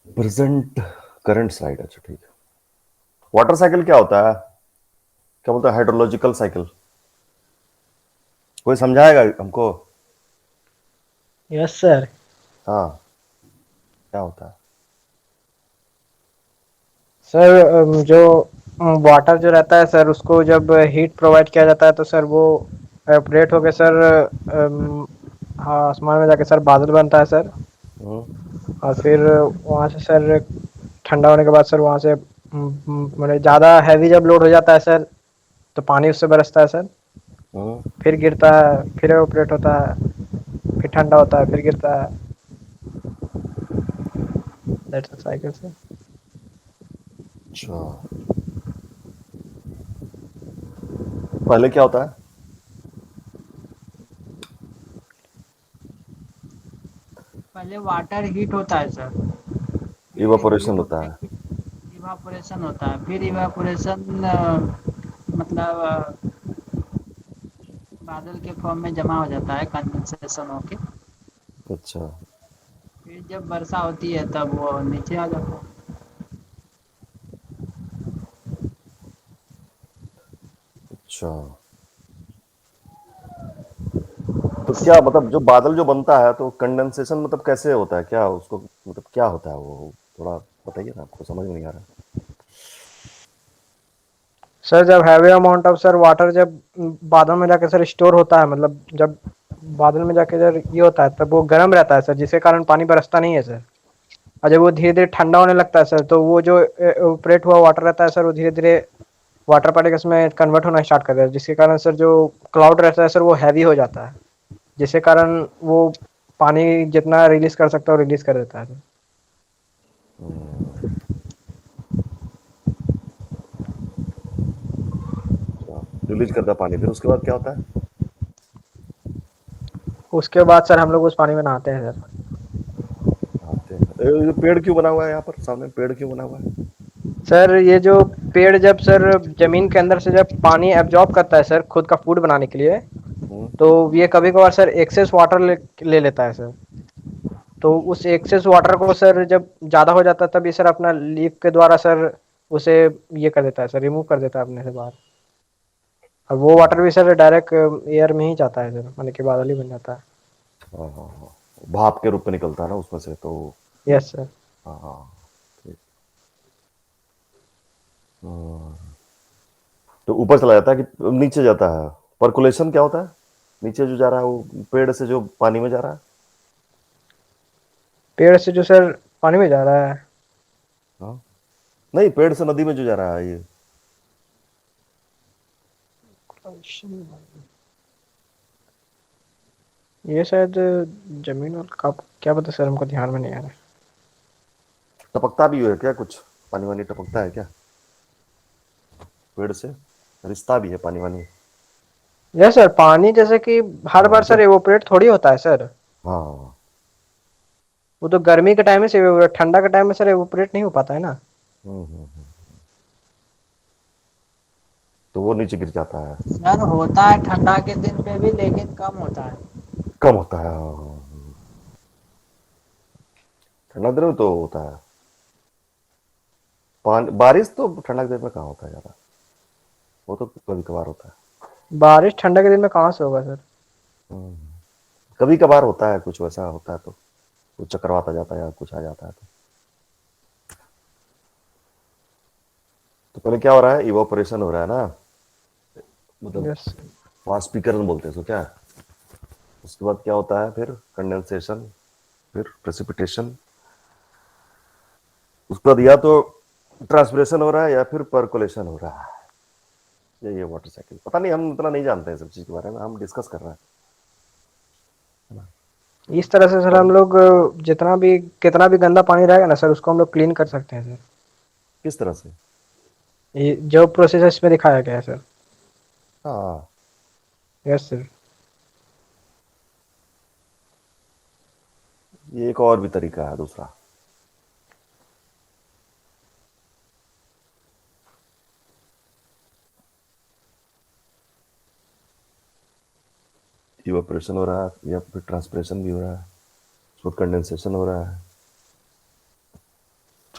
Present current side, अच्छा ठीक है। वाटर साइकिल क्या होता है? क्या बोलते हैं, हाइड्रोलॉजिकल साइकिल? कोई समझाएगा हमको? Yes sir. हाँ, क्या होता है? सर जो वाटर जो रहता है सर, उसको जब हीट प्रोवाइड किया जाता है तो सर वो एवपोरेट होकर सर हाँ, आसमान में जाके सर बादल बनता है सर। हम्म, और फिर वहाँ से सर ठंडा होने के बाद सर वहाँ से मतलब ज़्यादा हैवी जब लोड हो जाता है सर, तो पानी उससे बरसता है सर। हम्म, फिर गिरता है, फिर एवपोरेट होता है, फिर ठंडा होता है, फिर गिरता है। That's the cycle sir. अच्छा। पहले क्या होता है? पहले वाटर हीट होता है सर। फिर इवापोरेशन हीट होता होने है। के इवापोरेशन होता है। फिर इवापोरेशन मतलब बादल के फॉर्म में जमा हो जाता है, कंडेंसेशन होके। अच्छा। फिर जब वर्षा होती है तब वो नीचे आ जाता है। अच्छा, तो क्या मतलब जो बादल जो बनता है तो कंडेंसेशन मतलब कैसे होता है, क्या उसको मतलब क्या होता है वो? थोड़ा बताइए ना, आपको समझ में नहीं आ रहा। सर जब heavy amount of sir water जब बादल में जाके सर स्टोर होता है, मतलब जब बादल में जाके जब ये होता है तब वो गर्म रहता है सर, जिसके कारण पानी बरसता नहीं है सर। और जब वो धीरे धीरे ठंडा होने लगता है सर, तो वो जो इवेपोरेट हुआ वाटर रहता है सर, वो धीरे धीरे वाटर पार्टिकल्स में कन्वर्ट होना स्टार्ट कर देता है, जिसके कारण सर जो क्लाउड रहता है सर वो हैवी हो जाता है, जिसके कारण वो पानी जितना रिलीज कर सकता है वो रिलीज कर देता है। रिलीज करता है पानी, फिर उसके बाद क्या होता है? उसके बाद सर हम लोग उस पानी में नहाते हैं सर। आते हैं। ये पेड़ क्यों बना हुआ है यहाँ पर सामने, पेड़ क्यों बना हुआ है? सर ये जो पेड़ जब सर जमीन के अंदर से जब पानी एब्जॉर्ब करता है सर खुद का फूड बनाने के लिए, हम्म, तो ये कभी कभार सर एक्सेस वाटर ले लेता है सर। तो उस एक्सेस वाटर को सर जब ज़्यादा हो जाता है तब ये सर अपना लीफ के द्वारा सर उसे ये कर देता है सर, रिमूव कर देता है अपने से बाहर। और वो वाटर भी सर डायरेक्ट एयर में ही जाता है सर, मतलब कि बादल ही बन जाता है। हाँ हाँ हाँ, भाप के रूप में निकलता है ना उसमें से तो। Yes sir. हाँ हाँ, ठीक। हाँ, तो ऊपर चला जाता है कि नीचे जाता है? परकुलेशन क्या होता है? नीचे जो जा रहा है वो पेड़ से जो पानी में जा रहा है? पेड़ से जो सर पानी में जा रहा है। हाँ, नहीं, पेड़ से नदी में जो जा रहा है ये। ये शायद जमीन और कब, क्या पता सर, हमको ध्यान में नहीं आ रहा है। टपकता भी है क्या कुछ? पानी वानी टपकता है क्या पेड़ से? रिश्ता भी है पानी वानी? यस सर, पानी जैसे कि हर हाँ बार सर जब, एवोपरेट थोड़ी होता है सर। हाँ। वो तो गर्मी के टाइम में से ठंडा के टाइम में सर एवोपरेट नहीं हो पाता है ना। हम्म। तो वो नीचे गिर जाता है? सर होता है ठंडा के दिन में भी, लेकिन कम होता है। कम होता है, हाँ। ठंडा दिन में तो होता है पानी, बारिश तो ठंडा के दिन में कहाँ होता है ज्यादा, वो तो कभी कभार होता है। बारिश ठंडा के दिन में कहाँ से होगा सर। हम्म, कभी कभार होता है, कुछ वैसा होता है तो कुछ चक्रवात आ जाता है या कुछ आ जाता है तो पहले क्या हो रहा है, इवापोरेशन हो रहा है ना, मतलब यस। वाष्पीकरण बोलते हैं इसको क्या। उसके बाद क्या होता है, फिर कंडेंसेशन, फिर प्रेसिपिटेशन। उसके बाद या तो ट्रांसपिरेशन हो रहा है या फिर परकोलेशन हो रहा है। यही है वाटर साइकिल। पता नहीं, हम इतना नहीं जानते हैं सब चीज के बारे में, हम डिस्कस कर रहे हैं, है ना? इस तरह से सर और हम लोग जितना भी कितना भी गंदा पानी रहेगा ना सर, उसको हम लोग क्लीन कर सकते हैं सर। किस तरह से? ये जो प्रोसेस इसमें दिखाया गया है सर। हाँ, यस सर। ये एक और भी तरीका है दूसरा। इवापोरेशन हो रहा है या फिर ट्रांसपिरेशन भी हो रहा है, उसके बाद कंडेंसेशन हो रहा है।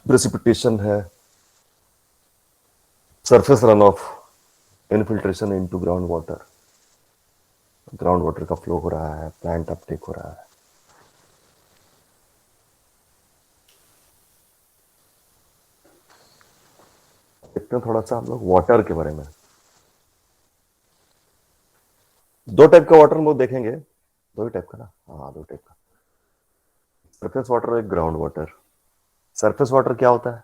प्रेसिपिटेशन है, surface run of, infiltration into ground water, ground water का फ्लो हो रहा है, प्लांट अपटेक हो रहा है। देखते हैं थोड़ा सा हम लोग वाटर के बारे में। दो टाइप का वाटर हम लोग देखेंगे, दो ही टाइप का ना, हाँ दो टाइप का, सरफेस वाटर और ग्राउंड वाटर। सरफेस वाटर क्या होता है?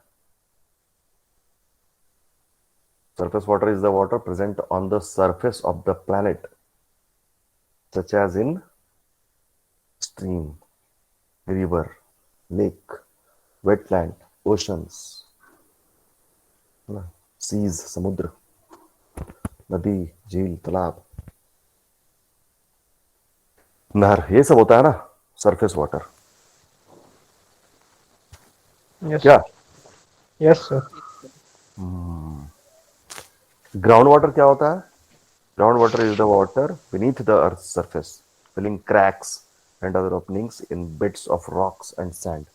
Surface water is the water present on the surface of the planet, such as in stream, river, lake, wetland, oceans, seas, समुद्र, नदी, झील, तालाब, नहर, ये सब होता है ना सरफेस वाटर। यस क्या यस सर। ग्राउंड वाटर क्या होता है? Ground water is the water beneath the earth's surface, filling cracks and other openings in beds of rocks and sand.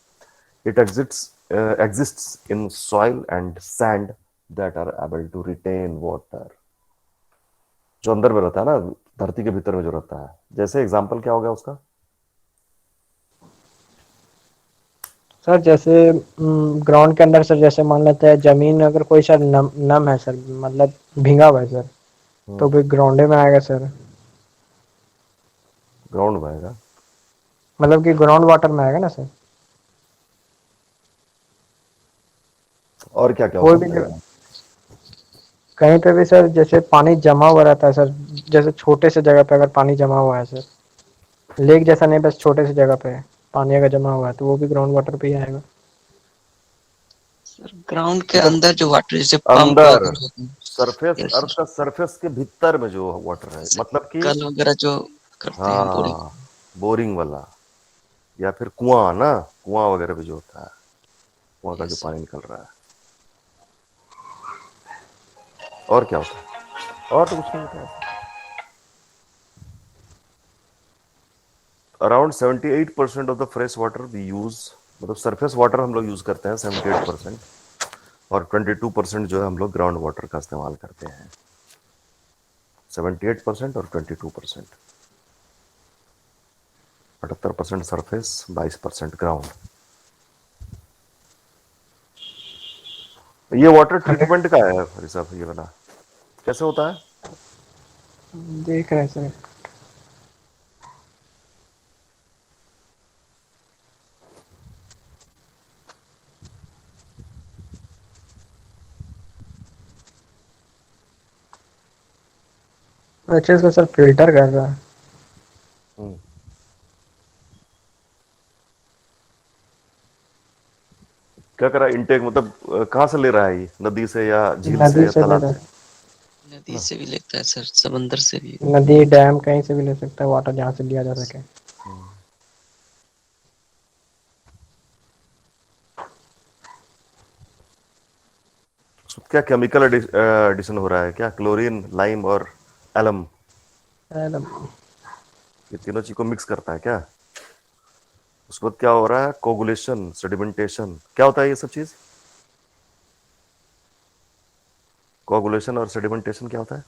It exists in soil and sand that are able to retain water. जो अंदर में रहता है ना, धरती के भीतर में जो रहता है, जैसे एग्जांपल क्या हो गया उसका? सर जैसे ग्राउंड के अंदर सर, जैसे मान लेते हैं जमीन अगर कोई सर नम है सर, मतलब भींगा हुआ है सर, तो भी ग्राउंड में आएगा सर। ग्राउंड में आएगा, मतलब कि ग्राउंड वाटर में आएगा ना सर। और क्या क्या हो कोई भी सकता है? कहीं पे भी सर जैसे पानी जमा हुआ रहता है सर, जैसे छोटे से जगह पे अगर पानी जमा हुआ है सर, लेक जैसा नहीं, बस छोटे से जगह पे पानी अगर जमा हुआ है तो वो भी ग्राउंड वाटर पे ही आएगा। सर ग्राउंड के मतलब अंदर जो वाटर जैसे पंप अंदर वगैरह होते हैं, सरफेस, यस अर्थ सर, का सरफेस के भीतर में जो वाटर है, जैसे मतलब कि कल वगैरह जो करते हैं बोरिंग। हाँ बोरिंग वाला, या फिर कुआं ना, कुआं वगैरह भी जो होता है, कुआं का जो यस पानी निकल रहा है। और क्या होता है? और तो कुछ नहीं होता है। Around 78% of the fresh water we use, मतलब सरफेस वाटर हम लोग यूज करते हैं 78%, और 22% जो है हम लोग ग्राउंड वाटर का इस्तेमाल करते हैं। 78% और 22%, 78% सरफेस, 22% ग्राउंड। ये वाटर ट्रीटमेंट का है रिसर्च, ये वाला कैसे होता है? देख रहे हैं सर। अच्छा इसको सर फिल्टर कर रहा है। क्या करा इनटेक, मतलब कहाँ से ले रहा है ये, नदी से या झील से नदी या से ले तालाब रहा से? नदी से भी लेता है सर, समंदर से भी। है, नदी डैम कहीं से भी ले सकता है वाटर, जहाँ से लिया जा सके। क्या केमिकल एडिशन हो रहा है क्या? क्लोरीन, लाइम और एलम, ये तीनों चीज को मिक्स करता है क्या? उसके बाद क्या हो रहा है? कोगुलेशन, सेडिमेंटेशन, क्या होता है ये सब चीज? कोगुलेशन और सेडिमेंटेशन क्या होता है?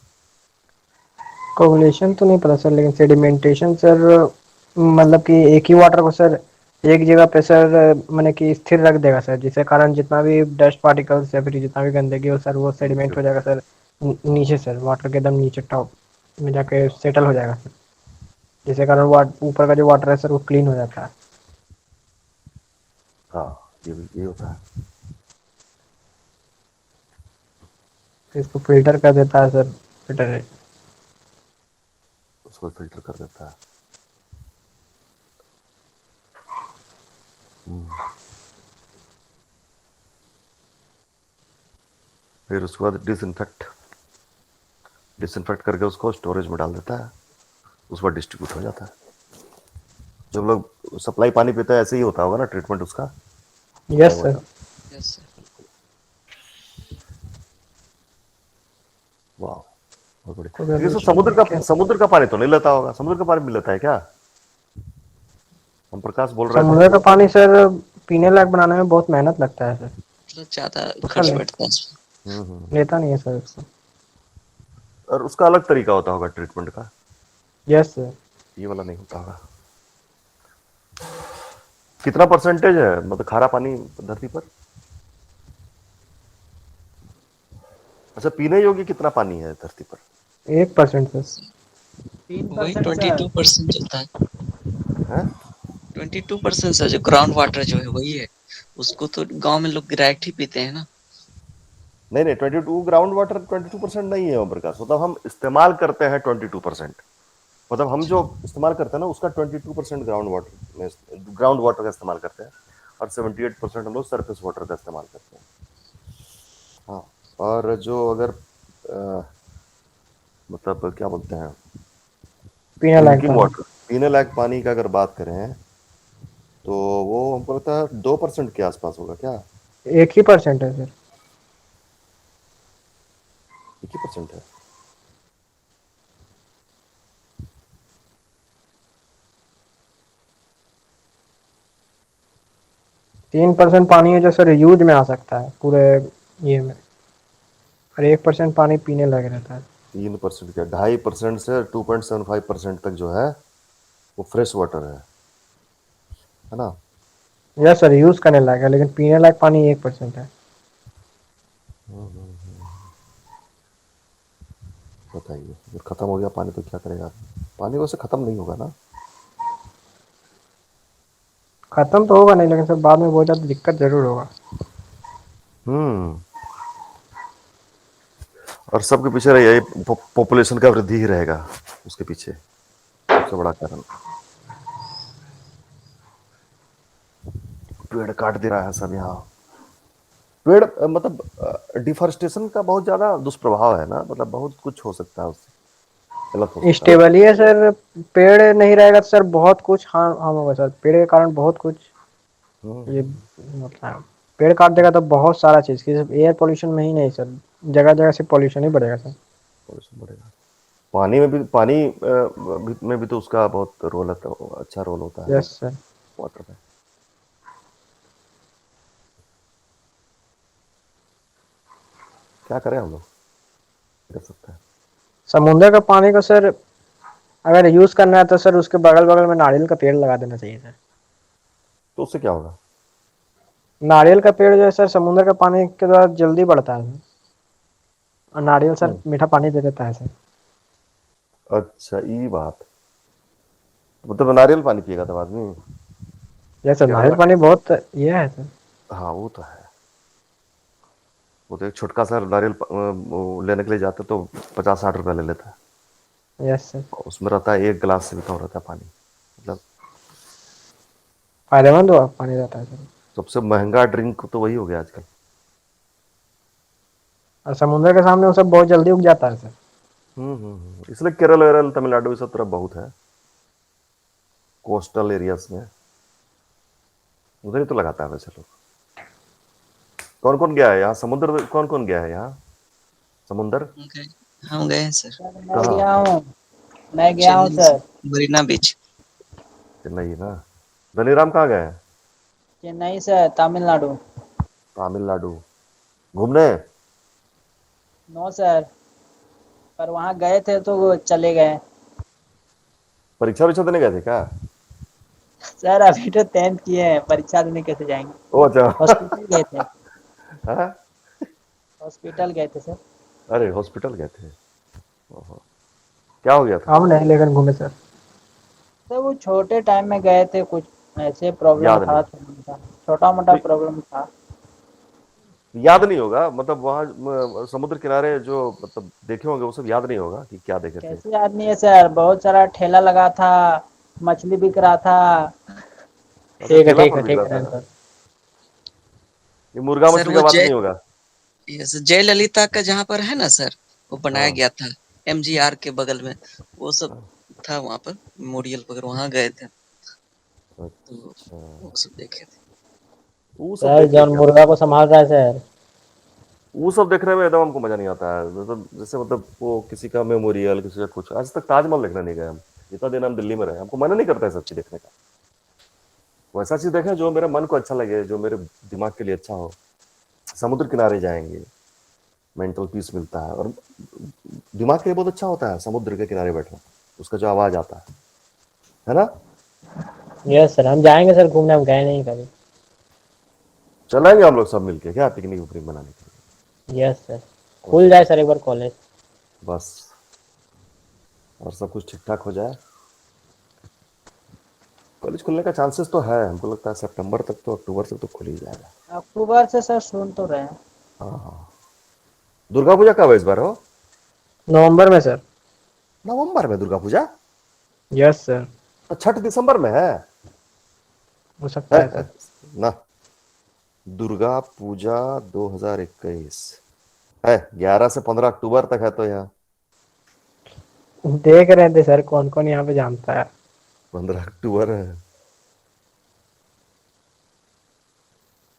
कोगुलेशन तो नहीं पता सर, लेकिन सेडिमेंटेशन सर मतलब कि एक ही वाटर को सर एक जगह पे सर मैंने कि स्थिर रख देगा सर, जिसके कारण जितना भी डस्ट पार्टिकल्स या फिर जितना भी गंदगी हो सर वो सेडिमेंट हो जाएगा सर नीचे सर, वाटर के एकदम नीचे टॉप में जाके सेटल हो जाएगा सर, जिसके कारण ऊपर का जो वाटर है सर वो क्लीन हो जाता है। हाँ ये होता है। तो इसको फिल्टर कर देता है सर, फिल्टर। उसको फिल्टर कर देता है। फिर उसके बाद डिसइंफेक्ट करके उसको स्टोरेज में डाल देता है, उस पर डिस्ट्रीब्यूट हो जाता है। जब लोग सप्लाई पानी पीते हैं ऐसे ही होता होगा ना ट्रीटमेंट उसका? Yes sir. Yes sir. वाह बहुत बढ़िया। कोई लेकिन इसमें क्या समुद्र का पानी तो नहीं लेता होगा? समुद्र का पानी भी लेता है क्या? हम प्रकाश बोल रहे थे। समुद्र का पानी सर पीने लायक बनाने में बहुत मेहनत लगता है सर। थोड़ा ज्यादा उसका खर्च बैठता है इसमें। लेता नहीं है सर उसको। और उसका अलग तरीका होता होगा ट्रीटमेंट का, यस सर। ये वाला नहीं होता होगा। कितना परसेंटेज है मतलब खारा पानी धरती पर? अच्छा, पीने योग्य कितना पानी है धरती पर? 1% सर। वही 3% सर। 22% चलता है। है? 22% सर, जो ग्राउंड वाटर जो है वही है। उसको तो गांव में लोग डायरेक्ट ही पीते हैं ना। नहीं नहीं, 22 ग्राउंड वाटर 22% नहीं है ओम प्रकाश, मतलब हम इस्तेमाल करते हैं 22%। मतलब हम जो इस्तेमाल करते हैं ना उसका 22% ग्राउंड वाटर का इस्तेमाल करते हैं, और 78% हम लोग सरफेस वाटर का इस्तेमाल करते हैं। हाँ, और जो अगर मतलब क्या बोलते हैं, पीने लायक ड्रिंकिंग पानी। वाटर, पीने लायक पानी का अगर बात करें तो वो हमको लगता है 2% के आसपास होगा क्या? 1% है सर। 1% है। 3% पानी है जो सर यूज में आ सकता है पूरे ये में, और 1% पानी पीने लायक रहता है। 3% क्या, 2.5% से 2.75% तक जो है वो फ्रेश वाटर है ना? यस सर, यूज करने लायक है, लेकिन पीने लायक पानी 1% है। बताइए, अगर खत्म हो गया पानी तो क्या करेगा आदमी? पानी वैसे खत्म नहीं होगा ना? खत्म तो होगा नहीं, लेकिन सर बाद में बहुत ज्यादा दिक्कत जरूर होगा। हम्म। और सबके पीछे यही पॉपुलेशन का वृद्धि ही रहेगा उसके पीछे, सबसे बड़ा कारण। पेड़ काट दे रहा है सब यहाँ। पेड़ मतलब डिफॉरेस्टेशन का बहुत ज्यादा दुष्प्रभाव है ना, मतलब बहुत कुछ हो सकता है उससे, गलत हो सकता है। स्टेबल ही है सर। पेड़ नहीं रहेगा तो सर बहुत कुछ हार्म होगा सर, पेड़ के कारण बहुत कुछ ये हम्म, मतलब पेड़ काट देगा तो बहुत सारा चीज की, सिर्फ एयर पोल्यूशन में ही नहीं सर, जगह जगह से पोल्यूशन ही बढ़ेगा सर। pollution बढ़ेगा। पानी में भी, पानी में भी तो उसका बहुत रोल है, तो अच्छा रोल होता है यस सर। वाटर में। क्या करें हम लोग, कर सकते हैं? समुद्र का पानी को सर अगर यूज करना है तो सर उसके बगल बगल में नारियल का पेड़ लगा देना चाहिए सर। तो उससे क्या होगा? नारियल का पेड़ जो है सर समुद्र का पानी के द्वारा जल्दी बढ़ता है, और नारियल सर हम्म, मीठा पानी दे देता है सर। अच्छा ये बात, मतलब नारियल पानी पिएगा तब आदमी? यस सर, नारियल केरला, पानी बहुत ये है सर। हाँ वो तो है। वो तो एक छोटका सा नारियल वो लेने के लिए जाते तो 50-60 रुपया ले लेता है, यस सर। और उसमें रहता है 1 गिलास से भी कम रहता है पानी। मतलब फायदेमंद हुआ पानी रहता है सर। सबसे महंगा ड्रिंक तो वही हो गया आजकल। और समुद्र के सामने वो सब बहुत जल्दी उग जाता है सर। इसलिए केरल वेरल तमिलनाडु इस सब तरफ बहुत है, कोस्टल एरियाज में, उधर ही तो लगाता है वैसे लोग। कौन कौन गया है यहाँ समुद्र, कौन कौन गया है यहाँ समुद्र? हम गए हैं सर। सर मैं कहाँ? गया हूँ। मैं गया हूँ चेन्नई से सर। मरीना बीच। चेन्नई ना? धनीराम कहाँ गए हैं? चेन्नई से तमिलनाडु। तमिलनाडु घूमने? नो सर, पर वहाँ गए थे तो वो चले गए। परीक्षा वरीक्षा देने गए थे क्या? सर अभी तो 10th किए हैं, परीक्षा देने कैसे जाएंगे। ओ अच्छा। हॉस्पिटल गए थे। हाँ? हॉस्पिटल गए थे सर। अरे हॉस्पिटल गए थे? ओहो। क्या हो गया था? हम नहीं लेकर घूमे सर। सर वो छोटे टाइम में गए थे, कुछ ऐसे प्रॉब्लम याद था, नहीं? छोटा मोटा तो प्रॉब्लम था। याद नहीं होगा, मतलब वहाँ समुद्र किनारे जो मतलब देखे होंगे वो सब याद नहीं होगा कि क्या देखे थे? कैसे याद नहीं है सर, बहुत सारा ठेला लगा था, मछली बिक रहा था। अच्छा, ठीक है ठेला ठीक पर है बिक ठीक रहा है था? सर। ये मुर्गा सर मछली वो का बात नहीं होगा? जय ललिता का जहाँ पर है ना सर, वो बनाया हाँ। गया था एमजीआर के बगल में। वो सब था वहाँ पर, मेमोरियल वगैरह, वहाँ गए थे तो अच्छा, वो सब देखे थे। वो सब सर देख के जॉन क्या मुर्गा मतलब? को संभाल रहा है सर। वो सब देखने में एकदम हमको मजा नहीं आता है, मतलब जैसे मतलब वो किसी का मेमोरियल, किसी का कुछ, आज तक ताजमहल देखने नहीं गए हम, इतना दिन हम दिल्ली में रहे, हमको मन नहीं करता है सब चीज देखने का। वैसा चीज देखें जो मेरे मन को अच्छा लगे, जो मेरे दिमाग के लिए अच्छा हो, समुद्र किनारे जाएंगे, मेंटल पीस मिलता है, और दिमाग के लिए बहुत अच्छा होता है समुद्र के किनारे बैठना, उसका जो आवाज आता है ना। यस सर, हम जाएंगे सर घूमने, हम गए नहीं कभी। चलेंगे हम लोग सब मिलके, क्या पिकनिक विकनिक बनाने के लिए। यस सर, खुल जाए सर एक बार कॉलेज। बस, और सब कुछ ठीक ठाक हो जाए। कॉलेज खुलने का चांसेस तो है, हमको लगता है सितंबर तक तो, अक्टूबर तक तो खुल ही जाएगा। अक्टूबर से सर सुन तो रहे हैं। हाँ। दुर्गा पूजा कब है इस बार हो? नवंबर में सर। नवंबर में दुर्गा पूजा? Yes sir. तो छठ दिसंबर में है? हो सकता है सर। ना, दुर्गा पूजा 2021 है, 11 से 15 अक्टूबर तक है, तो यहाँ देख रहे थे सर कौन कौन यहाँ पे जानता है। 15 अक्टूबर है।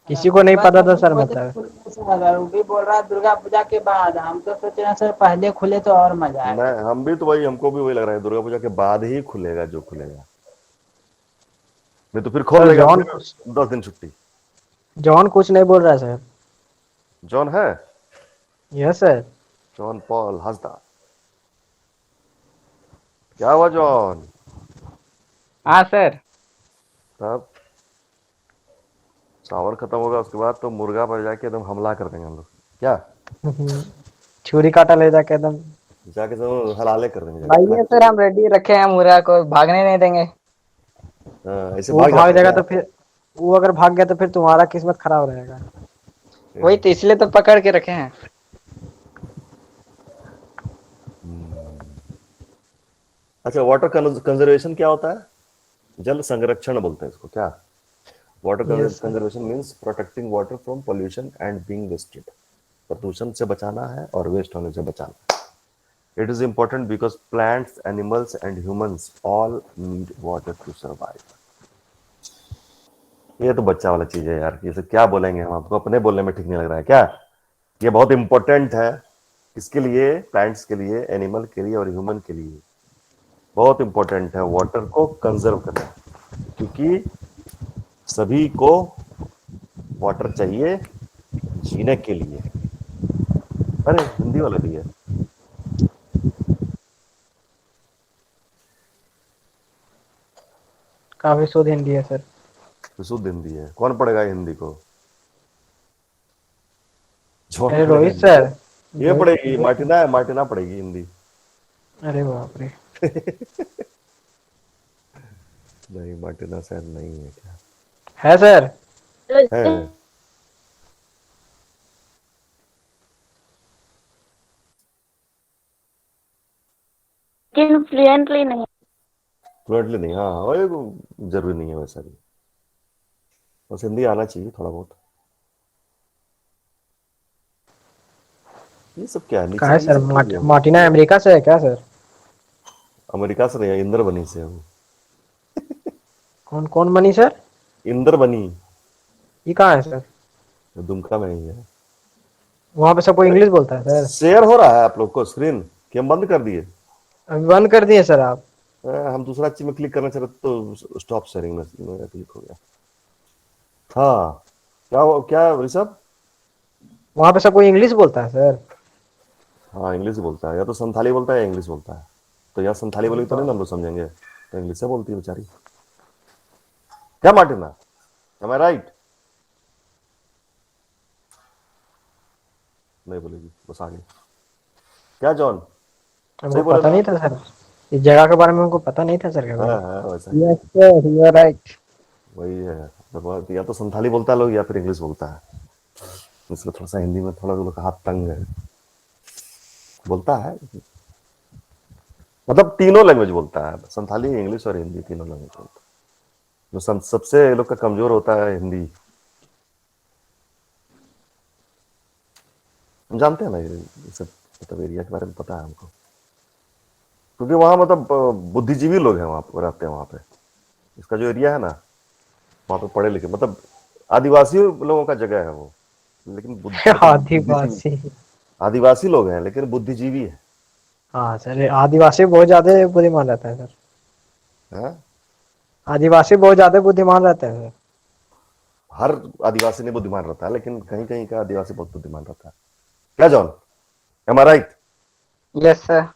किसी को नहीं पता था सर, मतलब। अगर वो भी बोल रहा है दुर्गा पूजा के बाद, हम तो सोच रहे हैं सर पहले खुले तो और मजा आएगा। नहीं, हम भी तो वही, हमको भी वही लग रहा है, दुर्गा पूजा के बाद ही खुलेगा जो खुलेगा, नहीं तो फिर खोल सर देगा जॉन फिर 10 दिन छुट्टी। जॉन कुछ नहीं बोल रहा है सर। जॉन है? Yes sir. John Paul Hansda, क्या हुआ जॉन? हाँ सर। तब सावन खत्म होगा उसके बाद तो मुर्गा पर जाके एकदम हमला कर देंगे हम लोग, क्या? छुरी काटा ले जाके एकदम। जाके सब हलाले कर देंगे भाई जाके। ये सर हम रेडी रखे हैं, मुर्गा को भागने नहीं देंगे। हाँ, ऐसे वो भाग भाग जाते हैं जाएगा क्या? तो फिर, वो अगर भाग गया तो फिर तुम्हारा किस्मत खराब रहेगा। वही तो इसलिए तो पकड़ के रखे हैं। अच्छा, वाटर कंजर्वेशन क्या होता है? जल संरक्षण बोलते हैं इसको, क्या? Water Yes, sir. Conservation means protecting water from pollution and being wasted. प्रदूषण से बचाना है और वेस्ट होने से बचाना है। It is important because plants, animals and humans all need water to survive. ये तो बच्चा वाला चीज है यार, ये सब क्या बोलेंगे हम, आपको अपने बोलने में ठीक नहीं लग रहा है क्या? ये बहुत इंपॉर्टेंट है, किसके लिए? प्लांट्स के लिए, एनिमल के लिए और ह्यूमन के लिए। बहुत इंपॉर्टेंट है वाटर को कंजर्व करना, क्योंकि सभी को वाटर चाहिए जीने के लिए। अरे हिंदी वाला भी है। काफी शुद्ध हिंदी है सर। तो शुद्ध हिंदी है, कौन पढ़ेगा हिंदी को? कौन अरे पढ़ेगा रोहित हिंदी? सर। ये पढ़ेगी मार्टिना, मार्टिना पढ़ेगी हिंदी। अरे बाप रे। नहीं, मार्टिना शायद नहीं है, क्या है सर। है? लेकिन फ्लुएंटली नहीं। फ्लुएंटली नहीं, हाँ हाँ, ये जरूरी नहीं है वैसा भी, बस हिंदी आना चाहिए थोड़ा बहुत। ये सब क्या है कहा नीचे, है ये सर, सब क्या दिया? मार्टिना अमेरिका से है क्या सर? अमेरिका से नहीं है, इंद्रबनी से है वो। कौन कौन बनी सर? इंद्रबनी, ये कहाँ है सर? दुमका में ही है। वहाँ पे सब कोई इंग्लिश बोलता है सर? शेयर हो रहा है आप लोग को स्क्रीन कि हम बंद कर दिए? अभी बंद कर दिए सर आप? हम दूसरा चीज में क्लिक करना चाह रहे थे तो स्टॉप शेयरिंग में मेरा क्लिक हो गया। हाँ, क्या ऋषभ? वहाँ पे सब कोई इंग्लिश बोलता है सर? हाँ, इंग्लिश बोलता है, या तो संथाली बोलता है या इंग्लिश बोलता है। तो यार संथाली बोलेगी तो नहीं ना हम लोग समझेंगे, तो इंग्लिश से बोलती है बेचारी। क्या मार्टिना, एम आई राइट? नहीं बोलेगी, बस आगे। क्या जॉन? हमको सही बोले पता ना? नहीं था सर, इस जगह के बारे में हमको पता नहीं था सर कभी। हाँ वैसा ही। Yes sir, you are right. वही है, तो या तो संथाली बोलता है लोग या फिर इंग्लिश बोलता है, इसलिए थोड़ा सा हिंदी में थोड़ा लोग का हाथ तंग है। बोलता है मतलब तीनों लैंग्वेज बोलता है, संथाली, इंग्लिश और हिंदी, तीनों लैंग्वेज बोलता है। जो सबसे ये लोग का कमजोर होता है हिंदी। हम जानते हैं ना ये सब, मतलब एरिया के बारे में पता है हमको, क्योंकि वहाँ मतलब बुद्धिजीवी लोग हैं, वहाँ पर रहते हैं, वहाँ पे इसका जो एरिया है ना, वहाँ पे पढ़े लिखे, मतलब आदिवासी लोगों का जगह है वो, लेकिन आदिवासी? आदिवासी लोग हैं लेकिन बुद्धिजीवी है। हाँ सर, आदिवासी बहुत ज्यादा बुद्धिमान रहता है सर। हाँ? आदिवासी बहुत ज्यादा बुद्धिमान रहता है सर। हर आदिवासी नहीं बुद्धिमान रहता है, लेकिन कहीं कहीं का आदिवासी बहुत बुद्धिमान रहता है। क्या जॉन, एम आई राइट? Yes sir.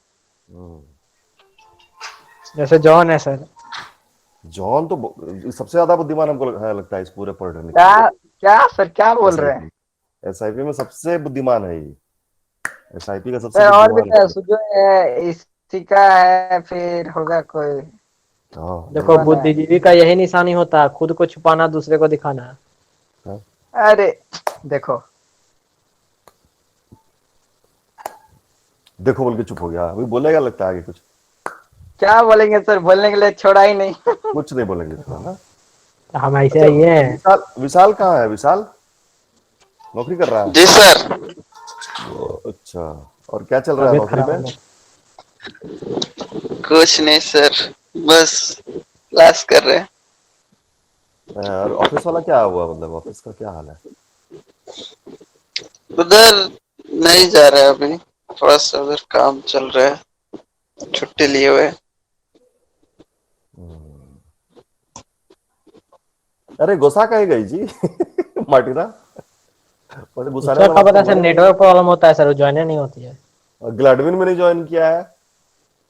जैसे जॉन है सर। जॉन तो सबसे ज्यादा बुद्धिमान हमको लगता है इस पूरे पॉलिटेक्निक में। क्या क्या सर, क्या बोल रहे हैं? एसआईपी, एसआईपी में सबसे बुद्धिमान है ये। एसआईपी का सबसे सर और भी बुद्धिमान क्या जो है, इसी का है, फिर होगा कोई। हाँ देखो, कौन है? बुद्धिजीवी का यही निशानी होता है, खुद को छुपाना, दूसरे को दिखाना। हाँ। अरे देखो, देखो बोल के चुप हो गया, अभी बोलेगा लगता है आगे कुछ। क्या बोलेंगे सर, बोलने के लिए छोड़ा ही नहीं। कुछ नहीं बोलेंगे इसको, हाँ। हम ऐसे अच्छा, ही हैं। विशाल, विशाल कहाँ है? विशाल नौकरी कर रहा है? जी सर। अच्छा, और क्या चल रहा है तबीयत नौकरी खराब में? है। कुछ नहीं सर, बस क्लास कर रहे हैं। और ऑफिस वाला क्या हुआ, मतलब ऑफिस का क्या हाल है? उधर नहीं जा रहे हैं अभी, थोड़ा सा उधर काम चल रहा है, छुट्टी लिए हुए हैं। अरे गोसा कहीं गई जी? मार्टिना, मतलब गुस्साने उसका वाला क्या बात तो पता सर, बोला ही नहीं। नेटवर्क प्रॉब्लम होता है सर, वो ज्वाइन नहीं होती है। और ग्लैडविन में नहीं ज्वाइन किया है?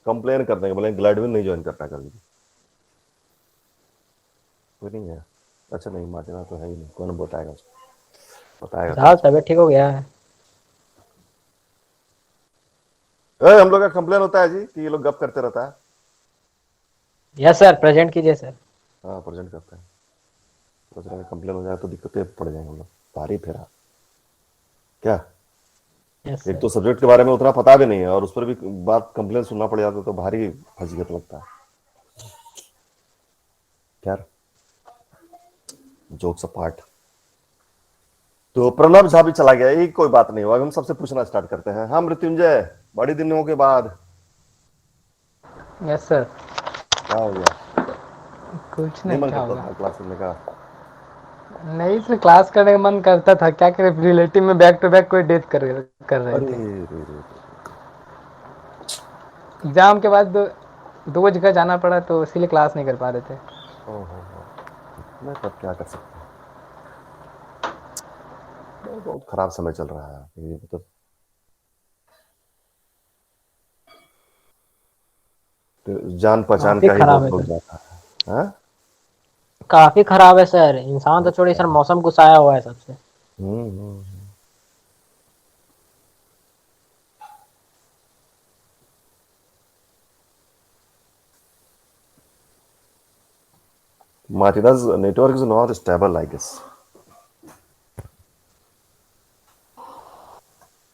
कंप्लेन करने के बोले ग्लैडविन नहीं ज्वाइन करना कभी। कोई नहीं है? अच्छा नहीं, मार्टिना तो है ही नहीं, कौन बताएगा उसको, बताएगा कौन साहब सा? तबीयत ठीक हो गया है। हम लोग का कंप्लेन होता है जी कि ये लोग गप करते रहता है। यस सर, प्रेजेंट कीजिए सर। हाँ प्रेजेंट करते हैं। सोच रहे कंप्लेन हो जाए तो दिक्कतें पड़ जाएंगे हम लोग, भारी फेरा क्या। यस एक सर। तो सब्जेक्ट के बारे में उतना पता भी नहीं है, और उस पर भी बात कंप्लेन सुनना पड़ जाता तो भारी फजीहत लगता है। खैर, जोक्स अपार्ट। तो प्रणब झा भी चला गया, ये कोई बात नहीं हुआ। हम सबसे पूछना स्टार्ट करते हैं। हाँ मृत्युंजय, बड़े दिनों के बाद यस सर। क्या हो गया? कुछ नहीं नहीं, मन क्या करता होगा? था क्लास करने का? नहीं सर, क्लास करने का मन करता था, क्या करे, रिलेटिव में बैक टू बैक कोई डेथ कर रहे अरे थे। रे। एग्जाम के बाद दो जगह जाना पड़ा, तो इसीलिए क्लास नहीं कर पा रहे थे। ओहो, मैं तब क्या कर सकता हूँ। बहुत खराब समय चल रहा है ये, मतलब तो जान पहचान काफी का ही खराब बहुत है लोग सर। जाता है। हाँ? काफी खराब है सर, इंसान तो छोड़िए सर, मौसम गुस्साया हुआ है सबसे। हम्म। Martina's network is not stable, I guess.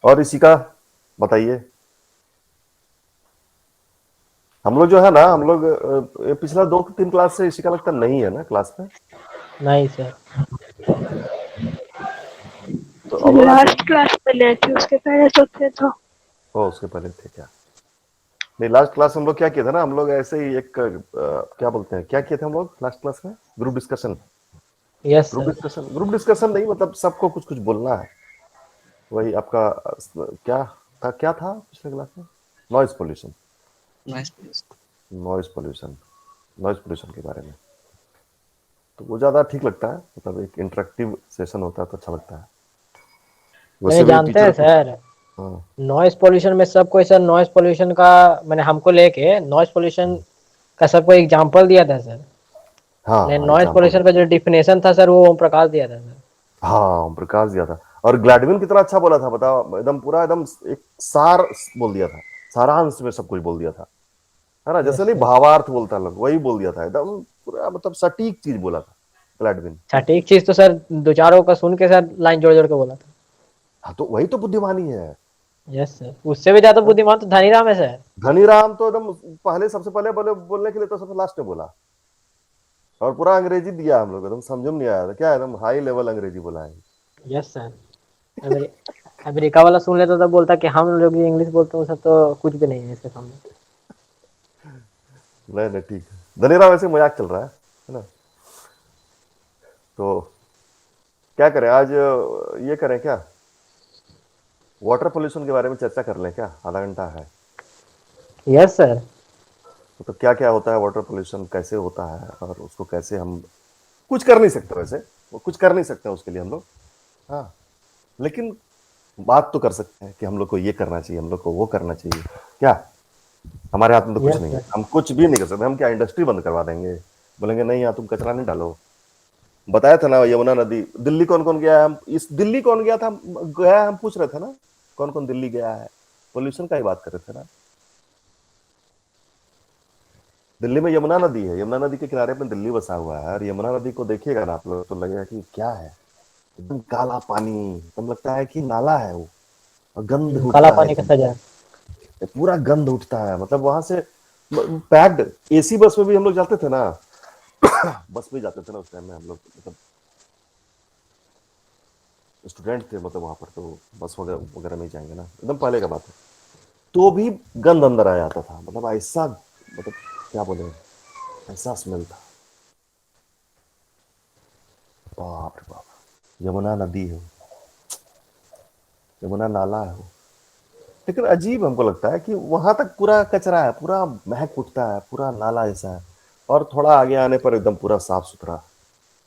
और इसी का बताइए। हम लोग जो है ना, हम लोग ये पिछला 2-3 क्लास से इसी का लगता नहीं है ना क्लास में। नहीं सर। तो अब लास्ट क्लास में ले थे, उसके पहले तो थे तो। ओ, उसके पहले थे क्या? नहीं, लास्ट क्लास हम लोग क्या किए थे ना, हम लोग ऐसे ही एक क्या बोलते हैं, क्या किए थे हम लोग लास्ट क्लास में? Group discussion. Yes group sir. Discussion, group discussion नहीं, मतलब सबको कुछ कुछ बोलना है। वही आपका क्या था, क्या था पिछले क्लास में? Noise pollution. Nice. Noise pollution, noise pollution के बारे में। तो वो ज्यादा ठीक लगता है, मतलब एक इंटरेक्टिव सेशन होता है तो अच्छा लगता है। नहीं, वैसे भी जानते टीचर हैं को। सर, हाँ नॉइस पोल्यूशन में सब कोई सर, नॉइस पोल्यूशन का मैंने हमको लेके नॉइस पोल्यूशन का सबको एग्जांपल दिया था सर। लेकिन हाँ नॉइस एग्जाम्पल। पोल्यूशन का जो डिफिनेशन था सर, वो ओम प्रकाश दिया था सर। हाँ ओम प्रकाश दिया था। और ग्लैडविन कितना अच्छा बोला था बताओ, एकदम पूरा एकदम एक सार बोल दिया था, सारांश में सब कुछ बोल दिया था, है ना? जैसे यस नहीं सर। भावार्थ बोलता है लोग, वही बोल दिया था एकदम पूरा, मतलब सटीक चीज बोला था ग्लैडविन। अच्छा, ठीक चीज तो सर दो चारों का सुन के सर लाइन जोड़ जोड़ के बोला था। हाँ तो वही तो बुद्धिमानी है। यस सर, उससे भी ज्यादा बुद्धिमान तो धनीराम है सर। धनीराम तो एकदम पहले, सबसे पहले बोले, बोलने के लिए तो सबसे लास्ट में बोला, और पूरा अंग्रेजी दिया हम लोग, एकदम समझ में नहीं आया था क्या, एकदम हाई लेवल अंग्रेजी बोला है। Yes sir. अमेरिका वाला सुन लेता तो बोलता कि हम लोग इंग्लिश बोलते हैं, सब तो कुछ भी नहीं है इसके सामने। नहीं नहीं ठीक है, धनीराम वैसे मजाक चल रहा है ना? तो क्या करें आज, ये करें क्या, वाटर पोल्यूशन के बारे में चर्चा कर लें क्या? आधा घंटा है। Yes sir. तो क्या क्या होता है वाटर पोल्यूशन, कैसे होता है, और उसको कैसे हम कुछ कर नहीं सकते वैसे, वो कुछ कर नहीं सकते उसके लिए हम लोग। हाँ, लेकिन बात तो कर सकते हैं कि हम लोग को ये करना चाहिए, हम लोग को वो करना चाहिए। क्या हमारे हाथ में तो कुछ यस नहीं है, सर। हम कुछ भी नहीं कर सकते। हम क्या इंडस्ट्री बंद करवा देंगे? बोलेंगे नहीं यहाँ तुम कचरा नहीं डालो। बताया था ना यमुना नदी, दिल्ली कौन कौन गया है? हम इस दिल्ली कौन गया था, गया है, हम पूछ रहे थे ना कौन कौन दिल्ली गया है, पोल्यूशन का ही बात कर रहे थे ना। दिल्ली में यमुना नदी है, यमुना नदी के किनारे पे दिल्ली बसा हुआ है, और यमुना नदी को देखिएगा ना आप लोग तो लगेगा कि क्या है, एकदम काला पानी, एकदम लगता है कि नाला है वो, और गंध काला उठता है पानी का एकदम, सजा। पूरा गंध उठता है। मतलब वहां से पैक्ड, एसी बस में भी हम लोग जाते थे ना, बस में जाते थे ना उस टाइम में हम लोग, मतलब स्टूडेंट थे, मतलब वहां पर तो बस वगैरह वगैरह में ही जाएंगे ना, एकदम पहले का बात है, तो भी गंद अंदर आ जाता था। मतलब ऐसा, मतलब क्या बोले, ऐसा स्मेल था, बाप रे बाप। यमुना नदी है, यमुना नाला है वो। लेकिन अजीब हमको लगता है कि वहां तक पूरा कचरा है, पूरा महक उठता है, पूरा नाला जैसा है, और थोड़ा आगे आने पर एकदम पूरा साफ सुथरा।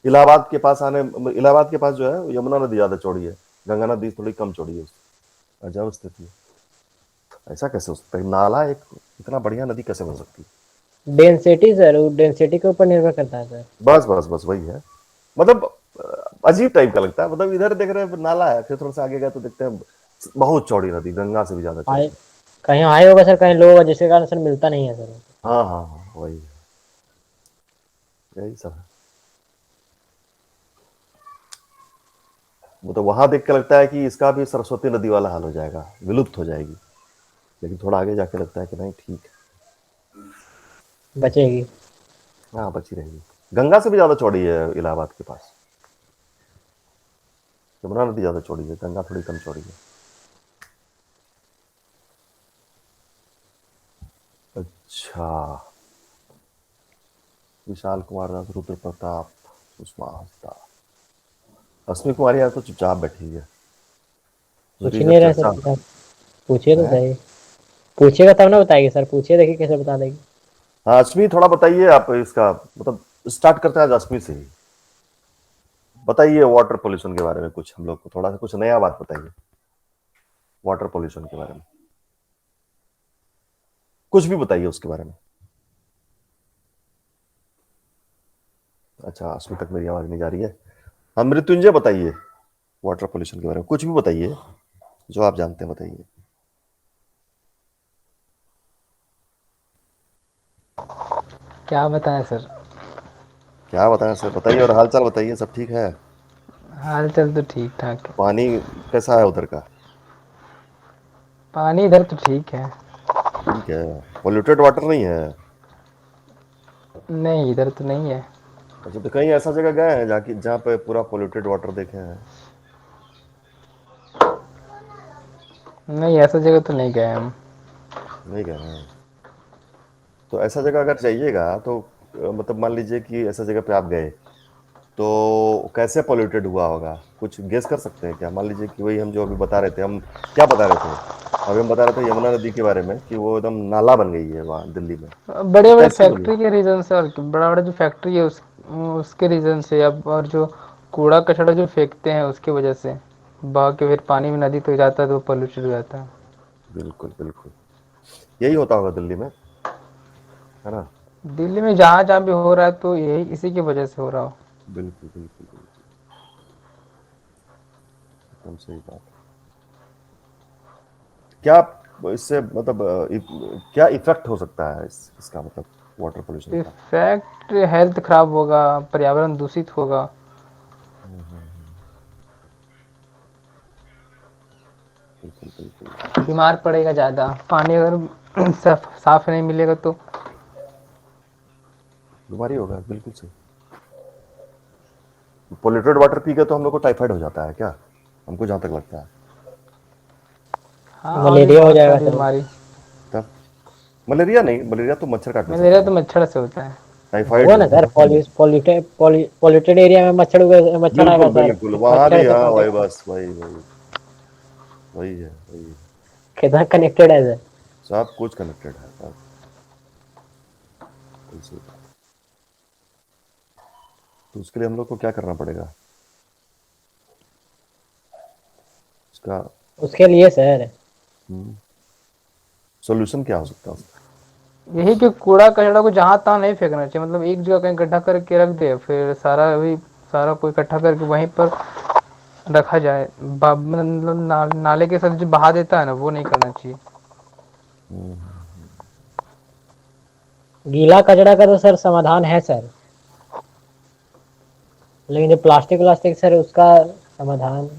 इलाहाबाद के पास आने, इलाहाबाद के पास जो है यमुना नदी ज्यादा चौड़ी है, गंगा नदी थोड़ी कम चौड़ी है। अजब स्थिति है, ऐसा कैसे हो सकता है? नाला एक इतना बढ़िया नदी कैसे बन सकती है? डेंसिटी सर, वो डेंसिटी के ऊपर निर्भर करता है सर। बस बस बस वही है। मतलब अजीब टाइप का लगता है। मतलब इधर देख रहे हैं नाला है, फिर थोड़ा सा आगे गए तो देखते हैं बहुत चौड़ी नदी, गंगा से भी ज्यादा चौड़ी हाई, है। कहीं हाई होगा सर, कहीं लो होगा, जिसके कारण सर मिलता नहीं है सर। हाँ हाँ हाँ, वही है, यही सब है। वो तो वहां देख के लगता है कि इसका भी सरस्वती नदी वाला हाल हो जाएगा, विलुप्त हो जाएगी। लेकिन थोड़ा आगे जाके लगता है कि नहीं, ठीक है, बचेगी। हाँ बची रहेगी। गंगा से भी ज्यादा चौड़ी है इलाहाबाद के पास, यमुना नदी ज्यादा चौड़ी है, गंगा थोड़ी कम चौड़ी है। अच्छा, विशाल कुमार दास, रुद्र प्रताप, सुषमा हंसदा, अश्विनी कुमारी यार तो चुपचाप बैठी है, पूछ उसकी ही इधर नहीं रहे चर्चा सर सर। पूछिए तो है। सही। पूछिएगा तब ना बताइए सर, पूछिए देखिए कैसे बता देगी। हाँ अश्विनी, थोड़ा बताइए आप इसका, मतलब स्टार्ट करते हैं आज अश्विनी से ही। बताइए वाटर पोल्यूशन के बारे में कुछ, हम लोग को थोड़ा सा कुछ नया बात बताइए वाटर पोल्यूशन के बारे में, कुछ भी बताइए उसके बारे में। अच्छा, अश्विनी तक मेरी आवाज नहीं जा रही है। हाँ मृत्युंजय, बताइए वाटर पोल्यूशन के बारे में कुछ भी बताइए, जो आप जानते हैं बताइए। क्या बताएं सर। क्या बताएं सर, बताइए, और हाल चाल बताइए, सब ठीक है? हाल चाल तो ठीक ठाक है। पानी कैसा है उधर का? पानी इधर तो ठीक है। ठीक है, पोल्यूटेड वाटर नहीं है? नहीं, इधर तो नहीं है। अच्छा, तो कहीं ऐसा जगह गए हैं जहाँ जहाँ पे पूरा पोल्यूटेड वाटर देखे हैं? नहीं, ऐसा जगह तो नहीं गए हम। नहीं गए हैं? तो ऐसा जगह अगर जाइएगा तो मतलब मान लीजिए कि ऐसा जगह पे आप गए, तो कैसे पोल्यूटेड हुआ होगा, कुछ गेस कर सकते हैं क्या? मान लीजिए कि वही हम जो अभी बता रहे थे, हम क्या बता रहे थे, अभी हम बता रहे थे यमुना नदी के बारे में कि वो एकदम नाला बन गई है वहाँ दिल्ली में, तो बड़े बड़े कैसे बनी? फैक्ट्री के रीजन से, और बड़ा बड़ा जो फैक्ट्री है उसके रीजन से, अब और जो कूड़ा कचड़ा जो फेंकते हैं उसकी वजह से बहा के फिर पानी में नदी तो जाता है तो पोल्यूटेड हो जाता है। बिल्कुल बिल्कुल, यही होता होगा दिल्ली में, है ना? दिल्ली में जहाँ जहाँ भी हो रहा है तो यही इसी की वजह से हो रहा हो। बिल्कुल बिल्कुल बिल्कुल, एकदम सही बात है। क्या इससे मतलब क्या इफेक्ट हो सकता है इसका, मतलब वाटर पोल्यूशन का? इफेक्ट, हेल्थ खराब होगा, पर्यावरण दूषित होगा, बिल्कुल बिल्कुल, बीमार पड़ेगा ज़्यादा, पानी अगर साफ नहीं मिलेगा तो। बीमारी होगा, बिल्कुल सही। पोल्यूटेड वाटर पी के तो हम लोग को टाइफाइड हो जाता है क्या? हमको जहां तक लगता है। हाँ, और भी मलेरिया हो बहुत जाएगा सारी सर बीमारी। तब मलेरिया नहीं, मलेरिया तो मच्छर काटने से मलेरिया होता तो है। मच्छर से होता है। टाइफाइड हुआ जो ना है, सर, पॉल्यूटेड एरिया में मच्छर आएगा बिल्कुल सर, बिल्कुल, वहां मच्छर भी, से हाँ वही, काटेगा। बस वही वही, वही है वही है। कितना कनेक्टेड है सर। सब कुछ कनेक्टेड है, सब सही बात है। तो उसके लिए हम लोग को क्या करना पड़ेगा? उसका उसके लिए सर सॉल्यूशन क्या हो सकता है उसका? यही कि कूड़ा कचरा को जहाँ तहाँ नहीं फेंकना चाहिए, मतलब एक जगह कहीं गड्ढा करके रख दे, फिर सारा कोई इकट्ठा करके वहीं पर रखा जाए। मतलब नाले के साथ जो बहा देता है ना, वो नहीं करना चाहिए। गीला कचरा का तो सर समाधान है सर, लेकिन जो प्लास्टिक व्लास्टिक सर, उसका समाधान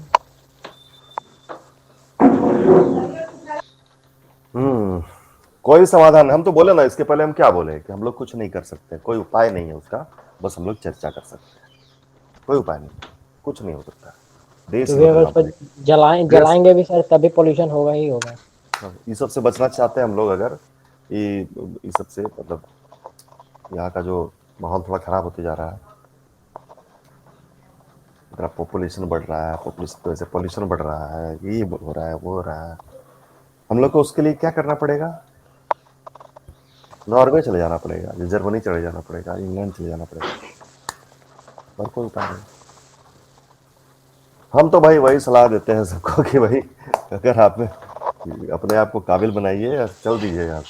कोई समाधान, हम तो बोले ना इसके पहले, हम क्या बोले कि हम लोग कुछ नहीं कर सकते, कोई उपाय नहीं है उसका, बस हम लोग चर्चा कर सकते हैं। कोई उपाय नहीं, कुछ नहीं हो सकता, देश ही क्योंकि अगर बदलना उसको पड़ेगा। देश जलाएंगे भी सर, तभी पोल्यूशन होगा ही होगा। इस सब से बचना चाहते हैं हम लोग, अगर ये इस सब से मतलब यहाँ का जो माहौल थोड़ा खराब होते जा रहा है, इतना पॉपुलेशन बढ़ रहा है, पॉपुलेशन की वजह से पॉल्यूशन बढ़ रहा है, ये हो रहा है, वो हो रहा है, हम लोग को उसके लिए क्या करना पड़ेगा? नॉर्वे चले जाना पड़ेगा, जर्मनी चले जाना पड़ेगा, इंग्लैंड चले जाना पड़ेगा, और कोई उपाय नहीं। हम तो भाई वही सलाह देते हैं सबको कि भाई अगर आप अपने आप को काबिल बनाइए और चल दीजिए, आप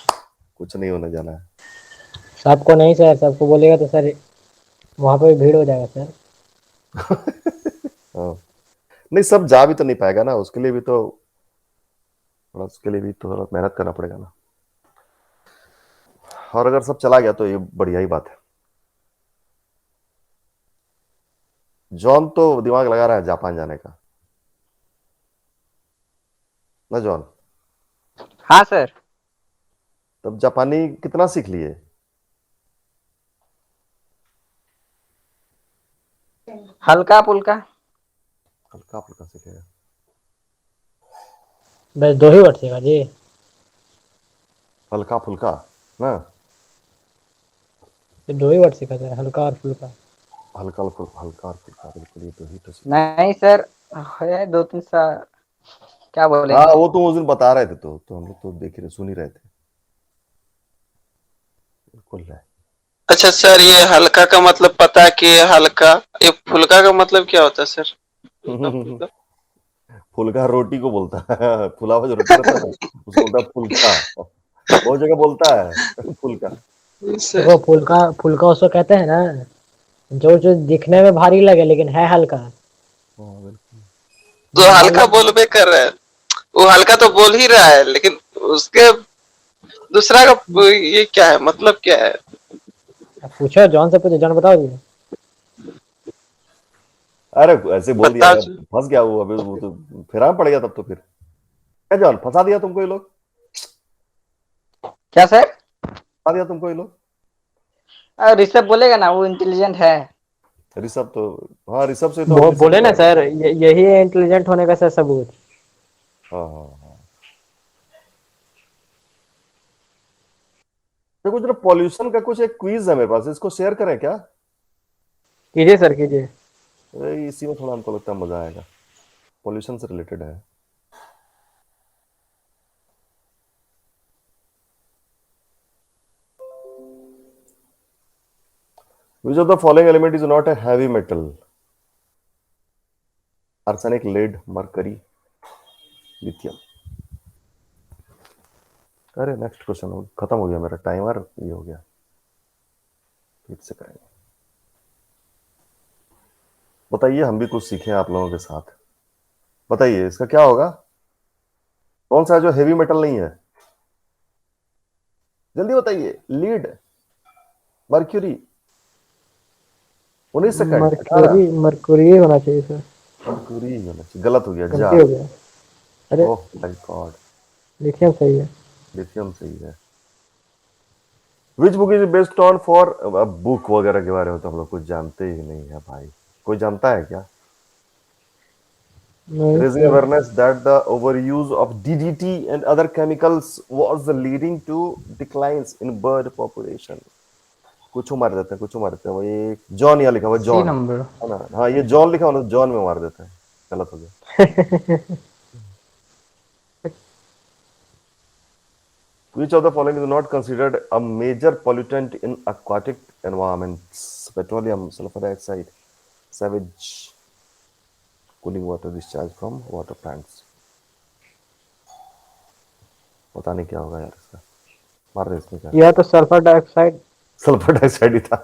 कुछ नहीं होने जाना है। सबको नहीं सर, सबको बोलेगा तो सर वहाँ पे भीड़ हो जाएगा सर। हाँ। नहीं, सब जा भी तो नहीं पाएगा ना, उसके लिए भी तो थोड़ा मेहनत करना पड़ेगा ना। और अगर सब चला गया तो ये बढ़िया ही बात है। जॉन तो दिमाग लगा रहा है जापान जाने का, ना जॉन? हाँ सर। तब जापानी कितना सीख लिए? हल्का फुल्का। हल्का फुल्का सीखेगा? बस 2 ही वर्ड सीखा जी। हल्का फुल्का ना? सिर्फ 2 ही वर्ड सीखा सर, हल्का और फुल्का। हल्का हल्का और फुल्का, बिल्कुल, ये तो ही तो सीखा। नहीं सर, है 2-3 साल, क्या हाँ, बोलेंगे। वो तो उस दिन बता रहे थे, तो हम लोग तो देख ही रहे, सुन ही रहे थे, बिल्कुल है। अच्छा सर, ये हल्का का मतलब पता है कि ये हल्का, ये फुल्का का मतलब क्या होता है सर? फुल्का फुल्का रोटी को बोलता है, फुला हुआ जो रोटी रहता है ना, उसको बोलता है फुल्का। बहुत जगह बोलता है फुल्का। सर, देखो, फुल्का फुल्का उसको कहते हैं ना, जो जो दिखने में भारी लगे लेकिन है हल्का। हाँ, बिल्कुल। तो मान हल्का लो, बोलबे कर रहा है, वो हल्का तो बोल ही रहा है, लेकिन उसके दूसरा का ये क्या है, मतलब क्या है? पूछो जॉन से, पूछो, जॉन बताओ जी। अरे ऐसे बोल दिया, बता। अगर फंस गया वो, अभी वो तो फिर पड़ गया तब तो फिर क्या, जॉन फंसा दिया तुमको ये लोग, क्या सर? फंसा दिया तुमको ये लोग। ऋषभ बोलेगा ना, वो इंटेलिजेंट है। ऋषभ तो, हाँ, ऋषभ से तो हम भी सीख बोले ना रहे हैं। सर, यही है इंटेलिजेंट होने का सर सबूत। हाँ हाँ हाँ। तो कुछ ना, पॉल्यूशन का कुछ एक क्विज है मेरे पास, इसको शेयर करें क्या? कीजिए सर, कीजिए। अरे इसी में थोड़ा हमको लगता है मजा आएगा, पॉल्यूशन से रिलेटेड है। Which of the following element is not a heavy metal? Arsenic, lead, mercury, lithium. अरे नेक्स्ट क्वेश्चन खत्म हो गया मेरा टाइमर, ये हो गया, फिर से करेंगे। बताइए, हम भी कुछ सीखें आप लोगों के साथ। बताइए इसका क्या होगा, कौन सा जो हेवी मेटल नहीं है? जल्दी बताइए। Lead, mercury, 19 second, 18। मरकुरी ही होना चाहिए सर। मर्क्यूरी ही होना चाहिए, गलत हो गया जा। गलती हो गया। अरे, ओह माय गॉड, लिथियम सही है। लिथियम सही है। Which book is based on for, अब बुक वगैरह के बारे में तो हम लोग कुछ जानते ही नहीं है भाई, कोई जानता है क्या? नहीं Raising sir. awareness that the overuse of DDT and other chemicals was leading to declines in bird population. कुछ मार देते हैं, कुछ मार देते हैं, वो ये जॉन यहाँ लिखा हुआ है, सी जॉन नंबर। है ना? हाँ, ये जॉन लिखा हुआ है, जॉन में मार देते हैं, गलत हो गया। Which of the following is not considered a major pollutant in aquatic environments? Petroleum, sulfur dioxide, sewage, cooling water discharge from water plants. पता नहीं क्या होगा यार इसका, मार दे इसमें क्या, यह तो सल्फर डाइऑक्साइड। सल्फर डाइऑक्साइड ही था।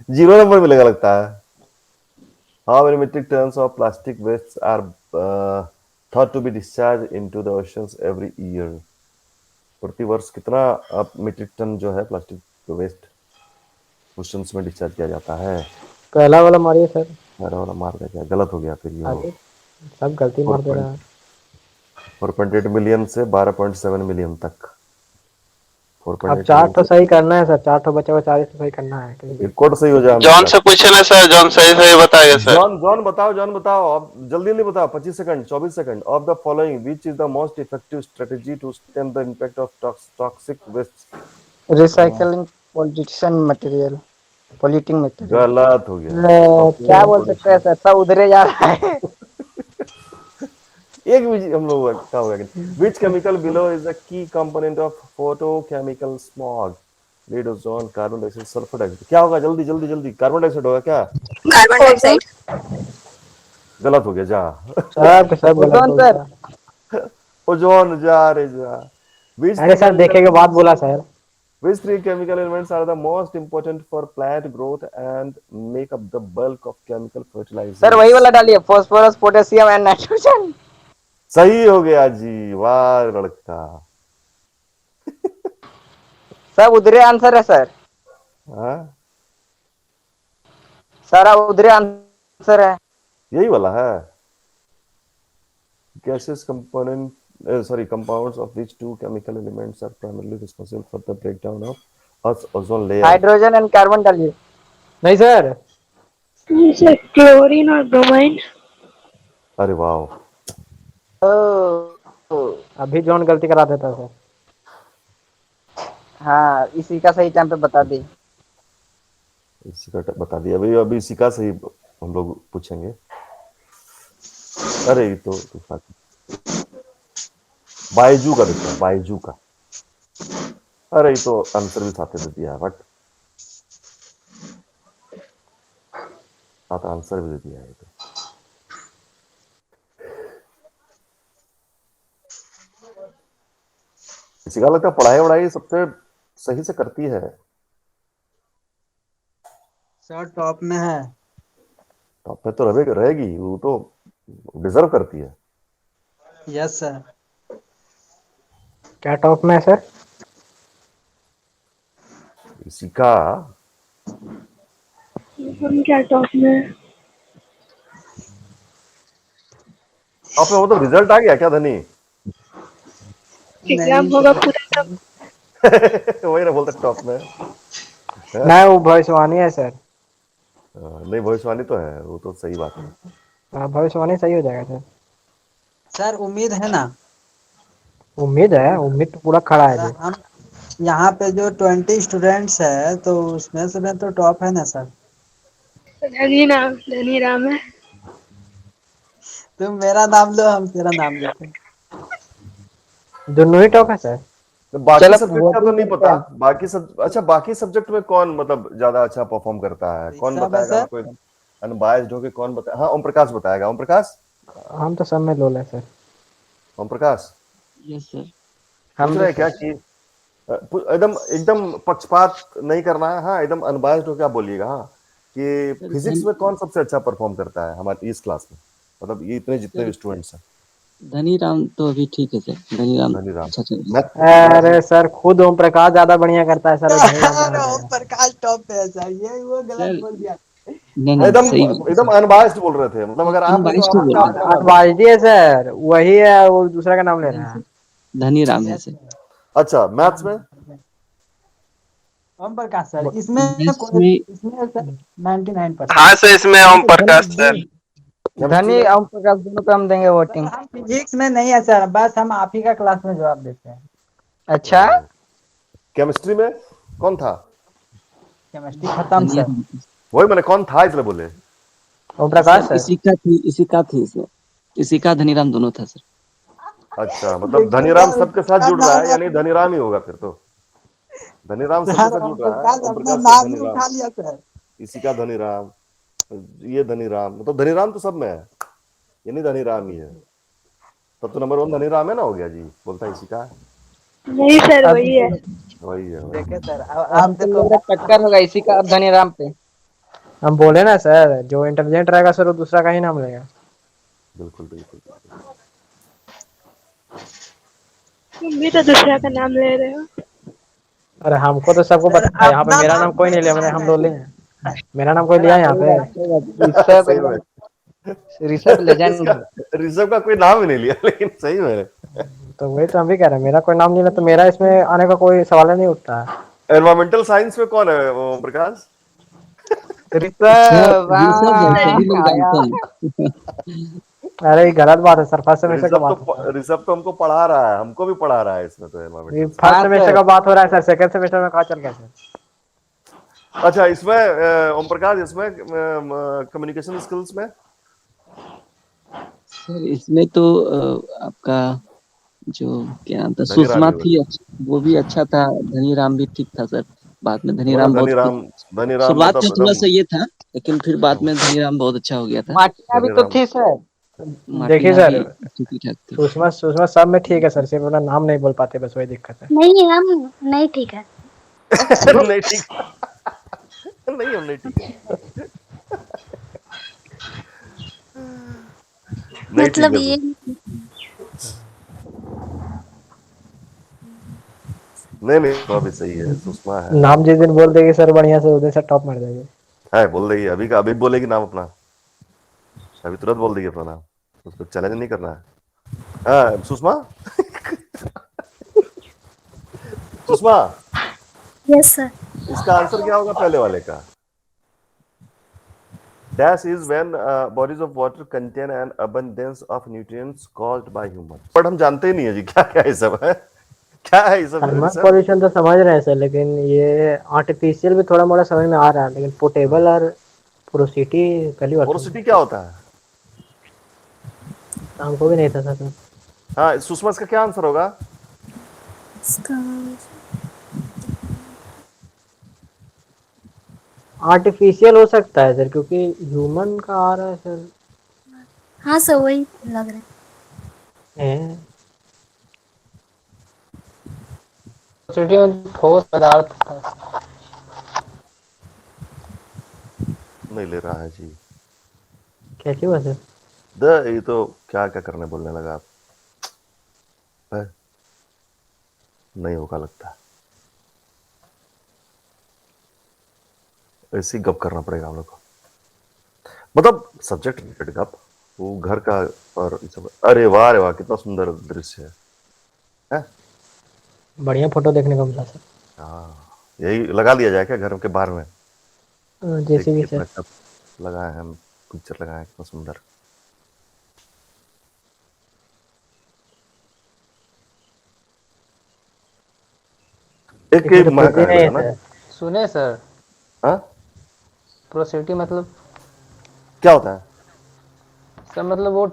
0 नंबर मिलेगा लगता है। How many metric tons of plastic wastes are thought to be discharged into the oceans every year? प्रति वर्ष कितना मीट्रिक टन जो है प्लास्टिक वेस्ट ओशंस में डिस्चार्ज किया जाता है? पहला वाला मारिए सर। अरे वाला मार दे, क्या गलत हो गया फिर ये? आगे सब गलती मार दे रहा है। 4.8 मिलियन से 12.7 मिलियन तक। अब 4.8 चार मिलियन तो सही करना है सर, 4 तो बचा हुआ, 4 तो सही करना है। एक कोड सही हो जाए। जॉन से पूछे ना सर, जॉन सही सही बताएगा सर। जॉन बताओ, जॉन बताओ, आप जल्दी जल्दी बताओ। 25 second, 24 second. Of the following which is the most effective strategy to stem the impact of toxic waste? Recycling politician material, polluting material. गलत हो गया। क्या बोल सकते हैं सर, सब उधरे जा रहा है। एक भी हम लोग का होगा कि which chemical below is a key component of photochemical smog? Lead, ozone, carbon dioxide, sulphur dioxide. क्या होगा? जल्दी जल्दी जल्दी। कार्बन डाइऑक्साइड होगा क्या? Carbon dioxide. गलत हो गया, जा। सब गलत ओजोन हो सर। गया। ओजोन, जा रे जा। अरे सर देखे के बाद बोला sir. Which three chemical elements are the most important for plant growth and make up the bulk of chemical fertilizers? Sir वही वाला डालिए, फास्फोरस, पोटेशियम एंड नाइट्रोजन। सही हो गया जी, वाह लड़का। सब उधरे आंसर है सर। हाँ, सारा उधरे आंसर है। यही वाला है। Gaseous component, sorry, compounds of which two chemical elements are primarily responsible for the breakdown of Earth's ozone layer? Hydrogen and carbon डालिए। नहीं सर, जैसे क्लोरीन और ब्रोमाइन। अरे वाह, अभी जॉन गलती करा देता सर। हाँ, इसी का सही टाइम पे बता दी। इसी का बता दिया। अभी अभी इसी का सही हम लोग पूछेंगे। अरे ये तो बायजू का देखो, बायजू का। अरे ये तो आंसर भी साथ दे दिया है, बट साथ आंसर भी दे दिया है ये तो। इसी का लगता है पढ़ाई वढ़ाई सबसे सही से करती है। सर टॉप में है। टॉप पे तो रहेगी, वो तो डिजर्व करती है। Yes sir. क्या टॉप में है सर? इसी का हम क्या टॉप में? टॉप में वो तो रिजल्ट आ गया क्या धनी? एग्जाम होगा पूरा तब। वही ना बोलते टॉप में। नहीं, वो भविष्यवाणी है सर। नहीं, भविष्यवाणी तो है, वो तो सही बात है। हाँ, भविष्यवाणी सही हो जाएगा सर। सर उम्मीद है ना? उम्मीद है, उम्मीद तो पूरा खड़ा है जी। हम यहाँ पे जो 20 स्टूडेंट्स है तो उसमें से मैं तो टॉप है ना सर। धनी राम है। तुम मेरा नाम लो, हम तेरा नाम लेते हैं। दोनों ही टॉप है सर। बाकी चलो, सब्जेक्ट का तो नहीं वोटिंग पता। करते अच्छा, बाकी सब्जेक्ट में कौन मतलब ज्यादा अच्छा परफॉर्म करता है? कौन सब है बताएगा सर। हमको एकदम अनबायस्ड होके? कौन बताए? हाँ, ओम प्रकाश बताएगा। ओम प्रकाश, हम तो सब में लोल है sir. Om Prakash yes sir. पूछ रहे हैं क्या कि एकदम एकदम पक्षपात नहीं करना है। हाँ, एकदम अनबायस्ड होकर आप बोलिएगा। हाँ, कि फिजिक्स में कौन सबसे अच्छा परफॉर्म करता है हमारी इस क्लास में? मतलब ये इतने जितने भी स्टूडेंट्स हैं। धनी राम तो अभी ठीक है सर। धनी राम धनीराम। अच्छा चल रहा मैं अरे सर, खुद ओम प्रकाश ज्यादा बढ़िया करता है सर। धनी राम अरे बना ओम प्रकाश टॉप पे है सर, ये वो गलत सर। बोल दिया। नहीं नहीं एकदम सही बात है एकदम सर। अनबायस्ड बोल रहे थे। मतलब अगर आप नहीं तो अनबाइस्ड आप बोल क्या रहे अपना हैं। नाम? बाजदी है सर, वही है, वो दूसरा का नाम ले नहीं रहा है। सर, धनी राम है यस सर। सर। अच्छा, मैथ्स में ओम प्रकाश सर, इसमें मैथ्स में इसमें सर 99%। हाँ सर, इसमें ओम प्रकाश सर। केमिस्ट्री धनी में ओम प्रकाश दोनों पे हम देंगे वोटिंग। हम फिजिक्स में नहीं है सर, बस हम आप ही का क्लास में जवाब देते हैं। अच्छा, केमिस्ट्री में कौन था? केमिस्ट्री खत्म धनी सर। राम वही मैंने कौन था इसलिए बोले। ओम प्रकाश सर। सर। इसी का थी सर। इसी का धनी राम दोनों था सर। अच्छा, मतलब लेकिन धनीराम सर सबके साथ उसका जुड़ रहा नाम है, यानी धनीराम ही होगा फिर तो। धनीराम सबके सर साथ ओम जुड़ रहा है। प्रकाश ओम अपना प्रकाश से नाम ही धनीराम, उठा लिया सर। इसी का धनीराम, ये धनीराम, मतलब धनीराम तो सब में है, यानी धनीराम ही है। तब तो नंबर 1 धनीराम है ना, हो गया जी, बोलता है इसी का। नहीं सर अब वही है। वही है वही। देखे सर, अब हमको देखो लग रहा अब टक्कर होगा इसी का, अब धनीराम पे। हम बोले ना सर, जो इंटेलिजेंट रहेगा सर वो दूसरा का ही नाम लेगा। बिल्कुल बिल्कुल बिल्कुल। तुम भी तो दूसरा का नाम ले रहे हो। अरे हमको तो सबको सर पता है, यहाँ पे अपना मेरा नाम नाम कोई नहीं लिया, मैंने हम लोग लिए हैं। मेरा नाम कोई लिया है यहाँ सही पे? बात, सही बात। ऋषभ सही में एकदम, ऋषभ लेजेंड इसका है। ऋषभ का कोई नाम ही नहीं लिया, लेकिन सही में तो वही तो हम भी कह रहे हैं, मेरा कोई नाम नहीं लिया तो मेरा इसमें आने का कोई सवाल ही नहीं उठता है। एनवायरमेंटल साइंस में कौन है ओम प्रकाश? सर ऋषभ ये सब सभी लोग आया। जानते हैं। अरे ये गलत बात है सर, फर्स्ट सेमेस्टर का बात हो रहा है। ऋषभ तो हमको पढ़ा रहा है, हमको भी पढ़ा रहा है इसमें तो ये एनवायरमेंटल साइंस। फर्स्ट हाँ सेमेस्टर सर, का बात हो रहा है सर, सेकंड सेमेस्टर में कहाँ चल गया सर? अच्छा, इसमें ओम प्रकाश, इसमें कम्युनिकेशन स्किल्स में सर इसमें तो आपका जो क्या नाम था, धनीराम सुषमा ही थी, होगा। वो भी अच्छा था, धनीराम भी ठीक था सर। बाद में वो ना धनीराम बहुत कुछ, धनीराम, धनीराम शुरुआत में मतलब थोड़ा एकदम। सा ये था, लेकिन फिर बाद में धनीराम बहुत अच्छा हो गया था। माटिया भी तो धनीराम थी सर। देखिए माटिया सर, भी ठीक ही ठाक थी। सुषमा सुषमा सब में ठीक है सर, सिर्फ अपना नाम नहीं बोल पाते, बस वही दिक्कत है। नहीं हम नहीं ठीक है। नहीं ठीक नहीं, हम नहीं ठीक है, नहीं ठीक मतलब है ये सर। नहीं नहीं, तो अभी सही है, सुषमा है। नाम जिस दिन बोल देगी सर बढ़िया से, उस दिन सर टॉप मार देगी। है बोल देगी, अभी का अभी बोलेगी नाम अपना, अभी तुरंत बोल देगी अपना नाम, उसको चैलेंज नहीं करना है। हाँ सुषमा, सुषमा, यस सर। इसका आंसर क्या होगा पहले वाले का? Dash is when bodies of water contain an abundance of nutrients caused by humans. But हम जानते ही नहीं है जी, क्या क्या ये सब है, क्या है ये सब थर्मल ऋषभ? पॉल्यूशन तो समझ रहे हैं सर, लेकिन ये आर्टिफिशियल भी थोड़ा मोड़ा समझ में आ रहा है, लेकिन पोर्टेबल और पोरोसिटी पहली बार सुना। पोरोसिटी क्या होता है? हमको भी नहीं था सर। हाँ सुषमा, इसका क्या आंसर होगा? इसका आर्टिफिशियल हो सकता है सर, क्योंकि ह्यूमन का आ रहा है सर। हाँ सर वही लग रहा है। पोरोसिटी में ठोस पदार्थ था। नहीं ले रहा है जी। कैसी बात है? ये तो क्या क्या करने बोलने लगा आप है? नहीं होगा लगता, ऐसे ही गप करना पड़ेगा हम लोग को, मतलब सब्जेक्ट रिलेटेड गप, वो घर का और ये सब। अरे वाह रे वाह, कितना सुंदर दृश्य है? बढ़िया फोटो देखने को मिला सर। हाँ, यही लगा लिया जाए क्या घर के बाहर में? जैसे भी कितना सर। अच्छा लगाए हैं, पिक्चर लगाए हैं, कितना सुंदर। एक इसमें एक तो महक कुछ भी नहीं आएगा है ना? सर। सुने सर, हाँ, पोरोसिटी मतलब क्या होता है? सर मतलब वो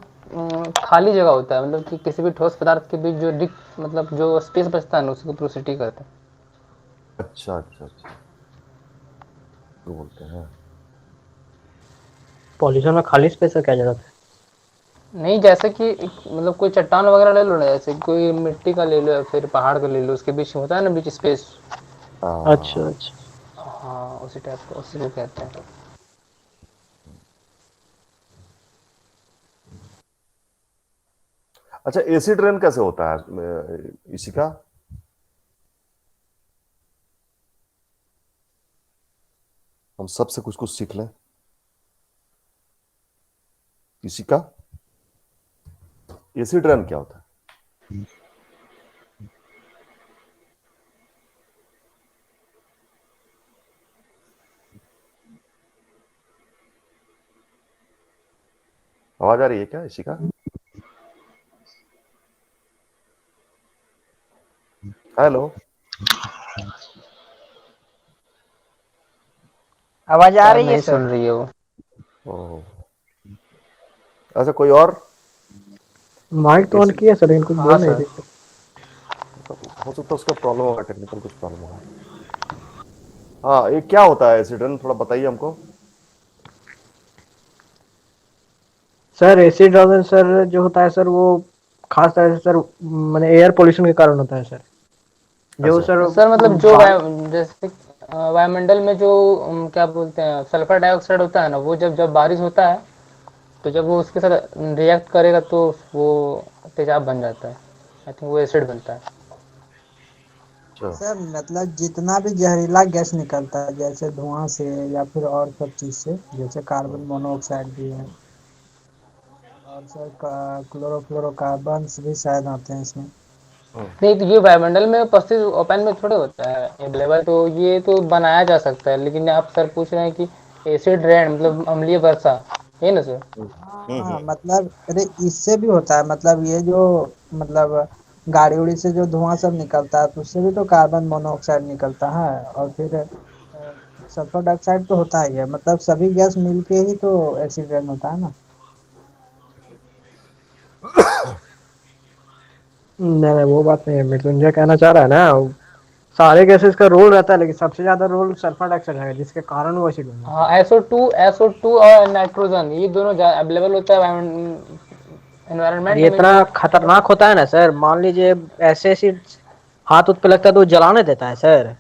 खाली जगह होता है, मतलब कि किसी भी ठोस पदार्थ के बीच जो मतलब जो स्पेस बचता है ना, उसको पोरोसिटी कहते हैं। अच्छा अच्छा अच्छा, तो बोलते हैं। पॉल्यूशन में खाली स्पेस का क्या जरूरत है? नहीं, जैसे कि मतलब कोई चट्टान वगैरह ले लो ना, जैसे कोई मिट्टी का ले लो या फिर पहाड़ का ले लो, उसके बीच में होता है ना बीच स्पेस। अच्छा अच्छा। हाँ उसी टाइप का, उसी को कहते हैं। अच्छा, एसिड रेन कैसे होता है इसी का? हम सबसे कुछ कुछ सीख लें इसी का। एसिड रेन क्या होता है? आवाज आ रही है क्या इसी का? हेलो, आवाज आ शायद रही है नहीं सर। सुन रही है वो। ओह, अच्छा कोई और? माइक तो ऑन किया सर, लेकिन कुछ हाँ बोल नहीं सर। रही। हो सकता है उसका प्रॉब्लम होगा, टेक्निकल कुछ प्रॉब्लम होगा। हाँ, ये क्या होता है एसिड रेन, थोड़ा बताइए हमको। सर एसिड राजन सर जो होता है सर, वो खास तरह से सर मैंने एयर पोल्यूशन के कारण होता है सर। जो अच्छा। सर सर मतलब जो बा- जैसे वायुमंडल में जो क्या बोलते हैं सल्फर डाइऑक्साइड होता है ना, वो जब जब बारिश होता है तो जब वो उसके साथ रिएक्ट करेगा तो वो तेजाब बन जाता है। आई थिंक वो एसिड बनता है। अच्छा। सर मतलब जितना भी जहरीला गैस निकलता है जैसे धुआं से या फिर और सब चीज से, जैसे कार्बन मोनोऑक्साइड भी है और सर क्लोरोफ्लोरोकार्बन भी शायद आते हैं इसमें। नहीं तो ये वायुमंडल में उपस्थित ओपन में थोड़े होता है अवेलेबल, तो ये तो बनाया जा सकता है। लेकिन आप सर पूछ रहे हैं कि एसिड रेन मतलब अम्लीय वर्षा, है ना सर? हाँ मतलब अरे इससे भी होता है, मतलब ये जो मतलब गाड़ी उड़ी से जो धुआं सब निकलता है तो उससे भी तो कार्बन मोनोऑक्साइड निकलता है, और फिर सल्फर डाइऑक्साइड तो होता ही है, मतलब सभी गैस मिलके ही तो एसिड रेन होता है ना। नहीं नहीं वो बात नहीं है, मृत्युंजय कहना चाह रहा है ना, सारे गैसेस का रोल रहता है लेकिन सबसे ज्यादा रोल सल्फर डाइऑक्साइड है जिसके कारण वो एसिड बन जाता हाँ, SO2 और नाइट्रोजन ये दोनों अवेलेबल होता है है। और एनवायरनमेंट ये में इतना जो। खतरनाक होता है ना सर, मान लीजिए ऐसे एसिड हाथ उत पे लगता है तो वो जलाने देता है सर।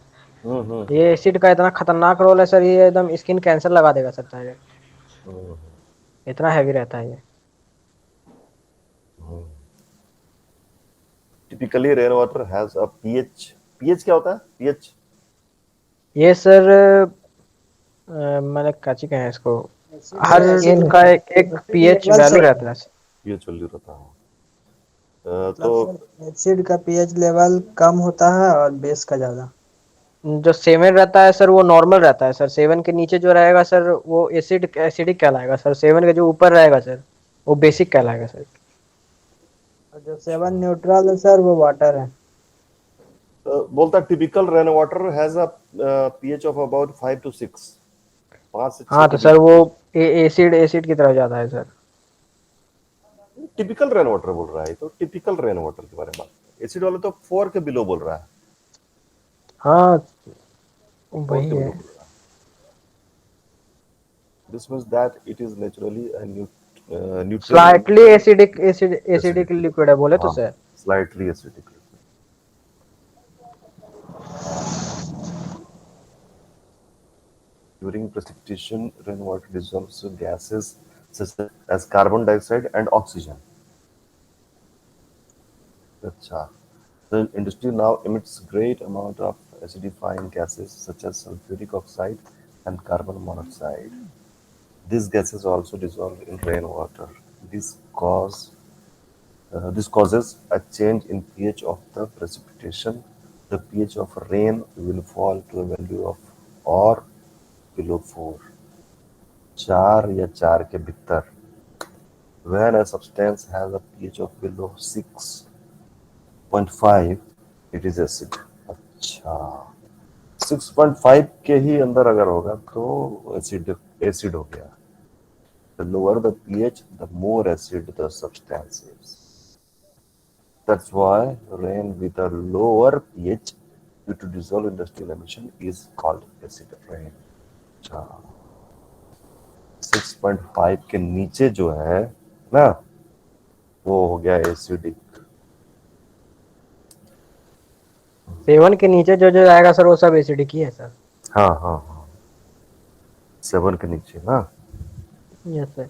ये एसिड का इतना खतरनाक रोल है सर, ये एकदम स्किन कैंसर लगा देगा सर डायरेक्ट, इतना हैवी रहता है ये। Typically rain water has a pH. PH क्या होता है? पीएच ये सर मैंने काची कहे इसको, एसिड हर एसिड इनका एक पीएच लेवल वैल्यू सर, रहता है। पीएच वैल्यू रहता है। मतलब तो सर एसिड का पीएच लेवल कम होता है और बेस का ज्यादा। जो सेवन रहता है सर वो नॉर्मल रहता है सर, सेवन के नीचे जो रहेगा सर वो एसिडिक कहलाएगा सर, सेवन के जो ऊपर रहेगा सर वो बेसिक कहलाएगा सर। और जो सेवन न्यूट्रल है सर वो वाटर है। बोलता typical rain water has a pH of about 5 to 6, 5 से 6 हाँ के तो सर बीच वो पीएच। एसिड एसिड की तरह जाता है सर। टिपिकल रेन वाटर बोल रहा है, तो टिपिकल रेन वाटर के बारे में बात। एसिड वाला तो 4 के बिलो बोल रहा है। हाँ 4 वही के है। बिलो बोल रहा है। This means that it is naturally neutral in slightly acidic acidic acidic. Liquid है बोले तो हाँ, sir. Slightly acidic. During precipitation, rainwater dissolves gases such as carbon dioxide and oxygen. Acha. The industry now emits great amount of acidifying gases such as sulfuric oxide and carbon monoxide. These gases also dissolve in rainwater. This cause this causes a change in pH of the precipitation. The pH of rain will fall to a value of or below 4, 4 या 4 के भीतर। When a substance has a pH of below 6.5, it is acid. अच्छा, 6.5 के ही अंदर अगर होगा तो acid हो गया। The lower the pH, the more acid the substance is. That's why rain with a lower pH due to dissolved industrial emission is called acid rain. अच्छा, 6.5 के नीचे जो है ना वो हो गया एसिडिक। सेवन के नीचे जो जो आएगा सर वो सब एसिडिक ही है सर। हाँ हाँ हाँ, 7 के नीचे ना। Yes sir.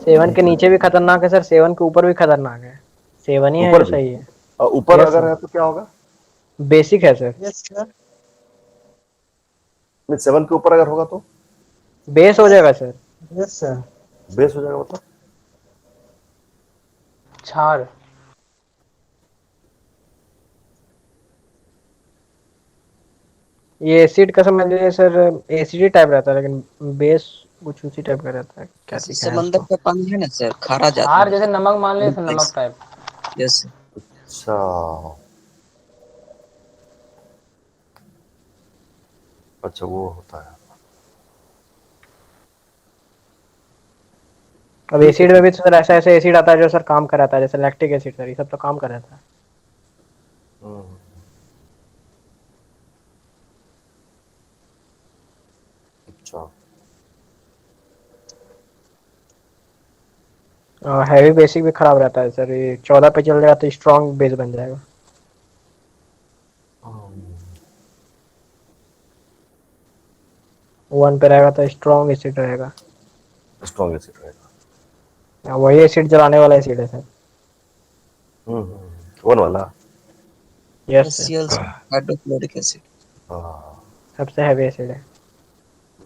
सेवन के नीचे भी खतरनाक है सर, सेवन के ऊपर भी खतरनाक है, सेवन ही है ऊपर जो भी, सही है। ऊपर यस अगर सर, है तो क्या होगा? बेसिक है सर। Yes sir. नहीं, 7 के ऊपर अगर होगा तो बेस हो जाएगा सर। Yes sir. बेस हो जाएगा मतलब। क्षार। ये एसिड का समझ लीजिए सर, एसिडी टाइप रहता है लेकिन बेस कुछ उसी टाइप का रहता है, क्या जैसे चीज है समंदर उसको। का पानी है ना सर, खारा जाता क्षार है। जैसे नमक मान ले, नमक टाइप। यस। अच्छा अच्छा, वो होता है। अब ठीक है एसिड में ठीक भी तो सर ऐसा ऐसा एसिड आता है जो सर काम कर रहता है, जैसे लैक्टिक एसिड सर, ये सब तो काम कर रहता है। है। अच्छा, हैवी बेसिक भी खराब रहता है सर, ये 14 पे चल जाएगा तो स्ट्रॉन्ग बेस बन जाएगा। 1 पे रहेगा तो स्ट्रॉन्ग एसिड रहेगा। स्ट्रॉन्ग एसिड रहेगा। वही एसिड जलाने वाला एसिड है सर। वन वाला। Yes sir, HCl hydrochloric acid. हाँ। सबसे हैवी एसिड है।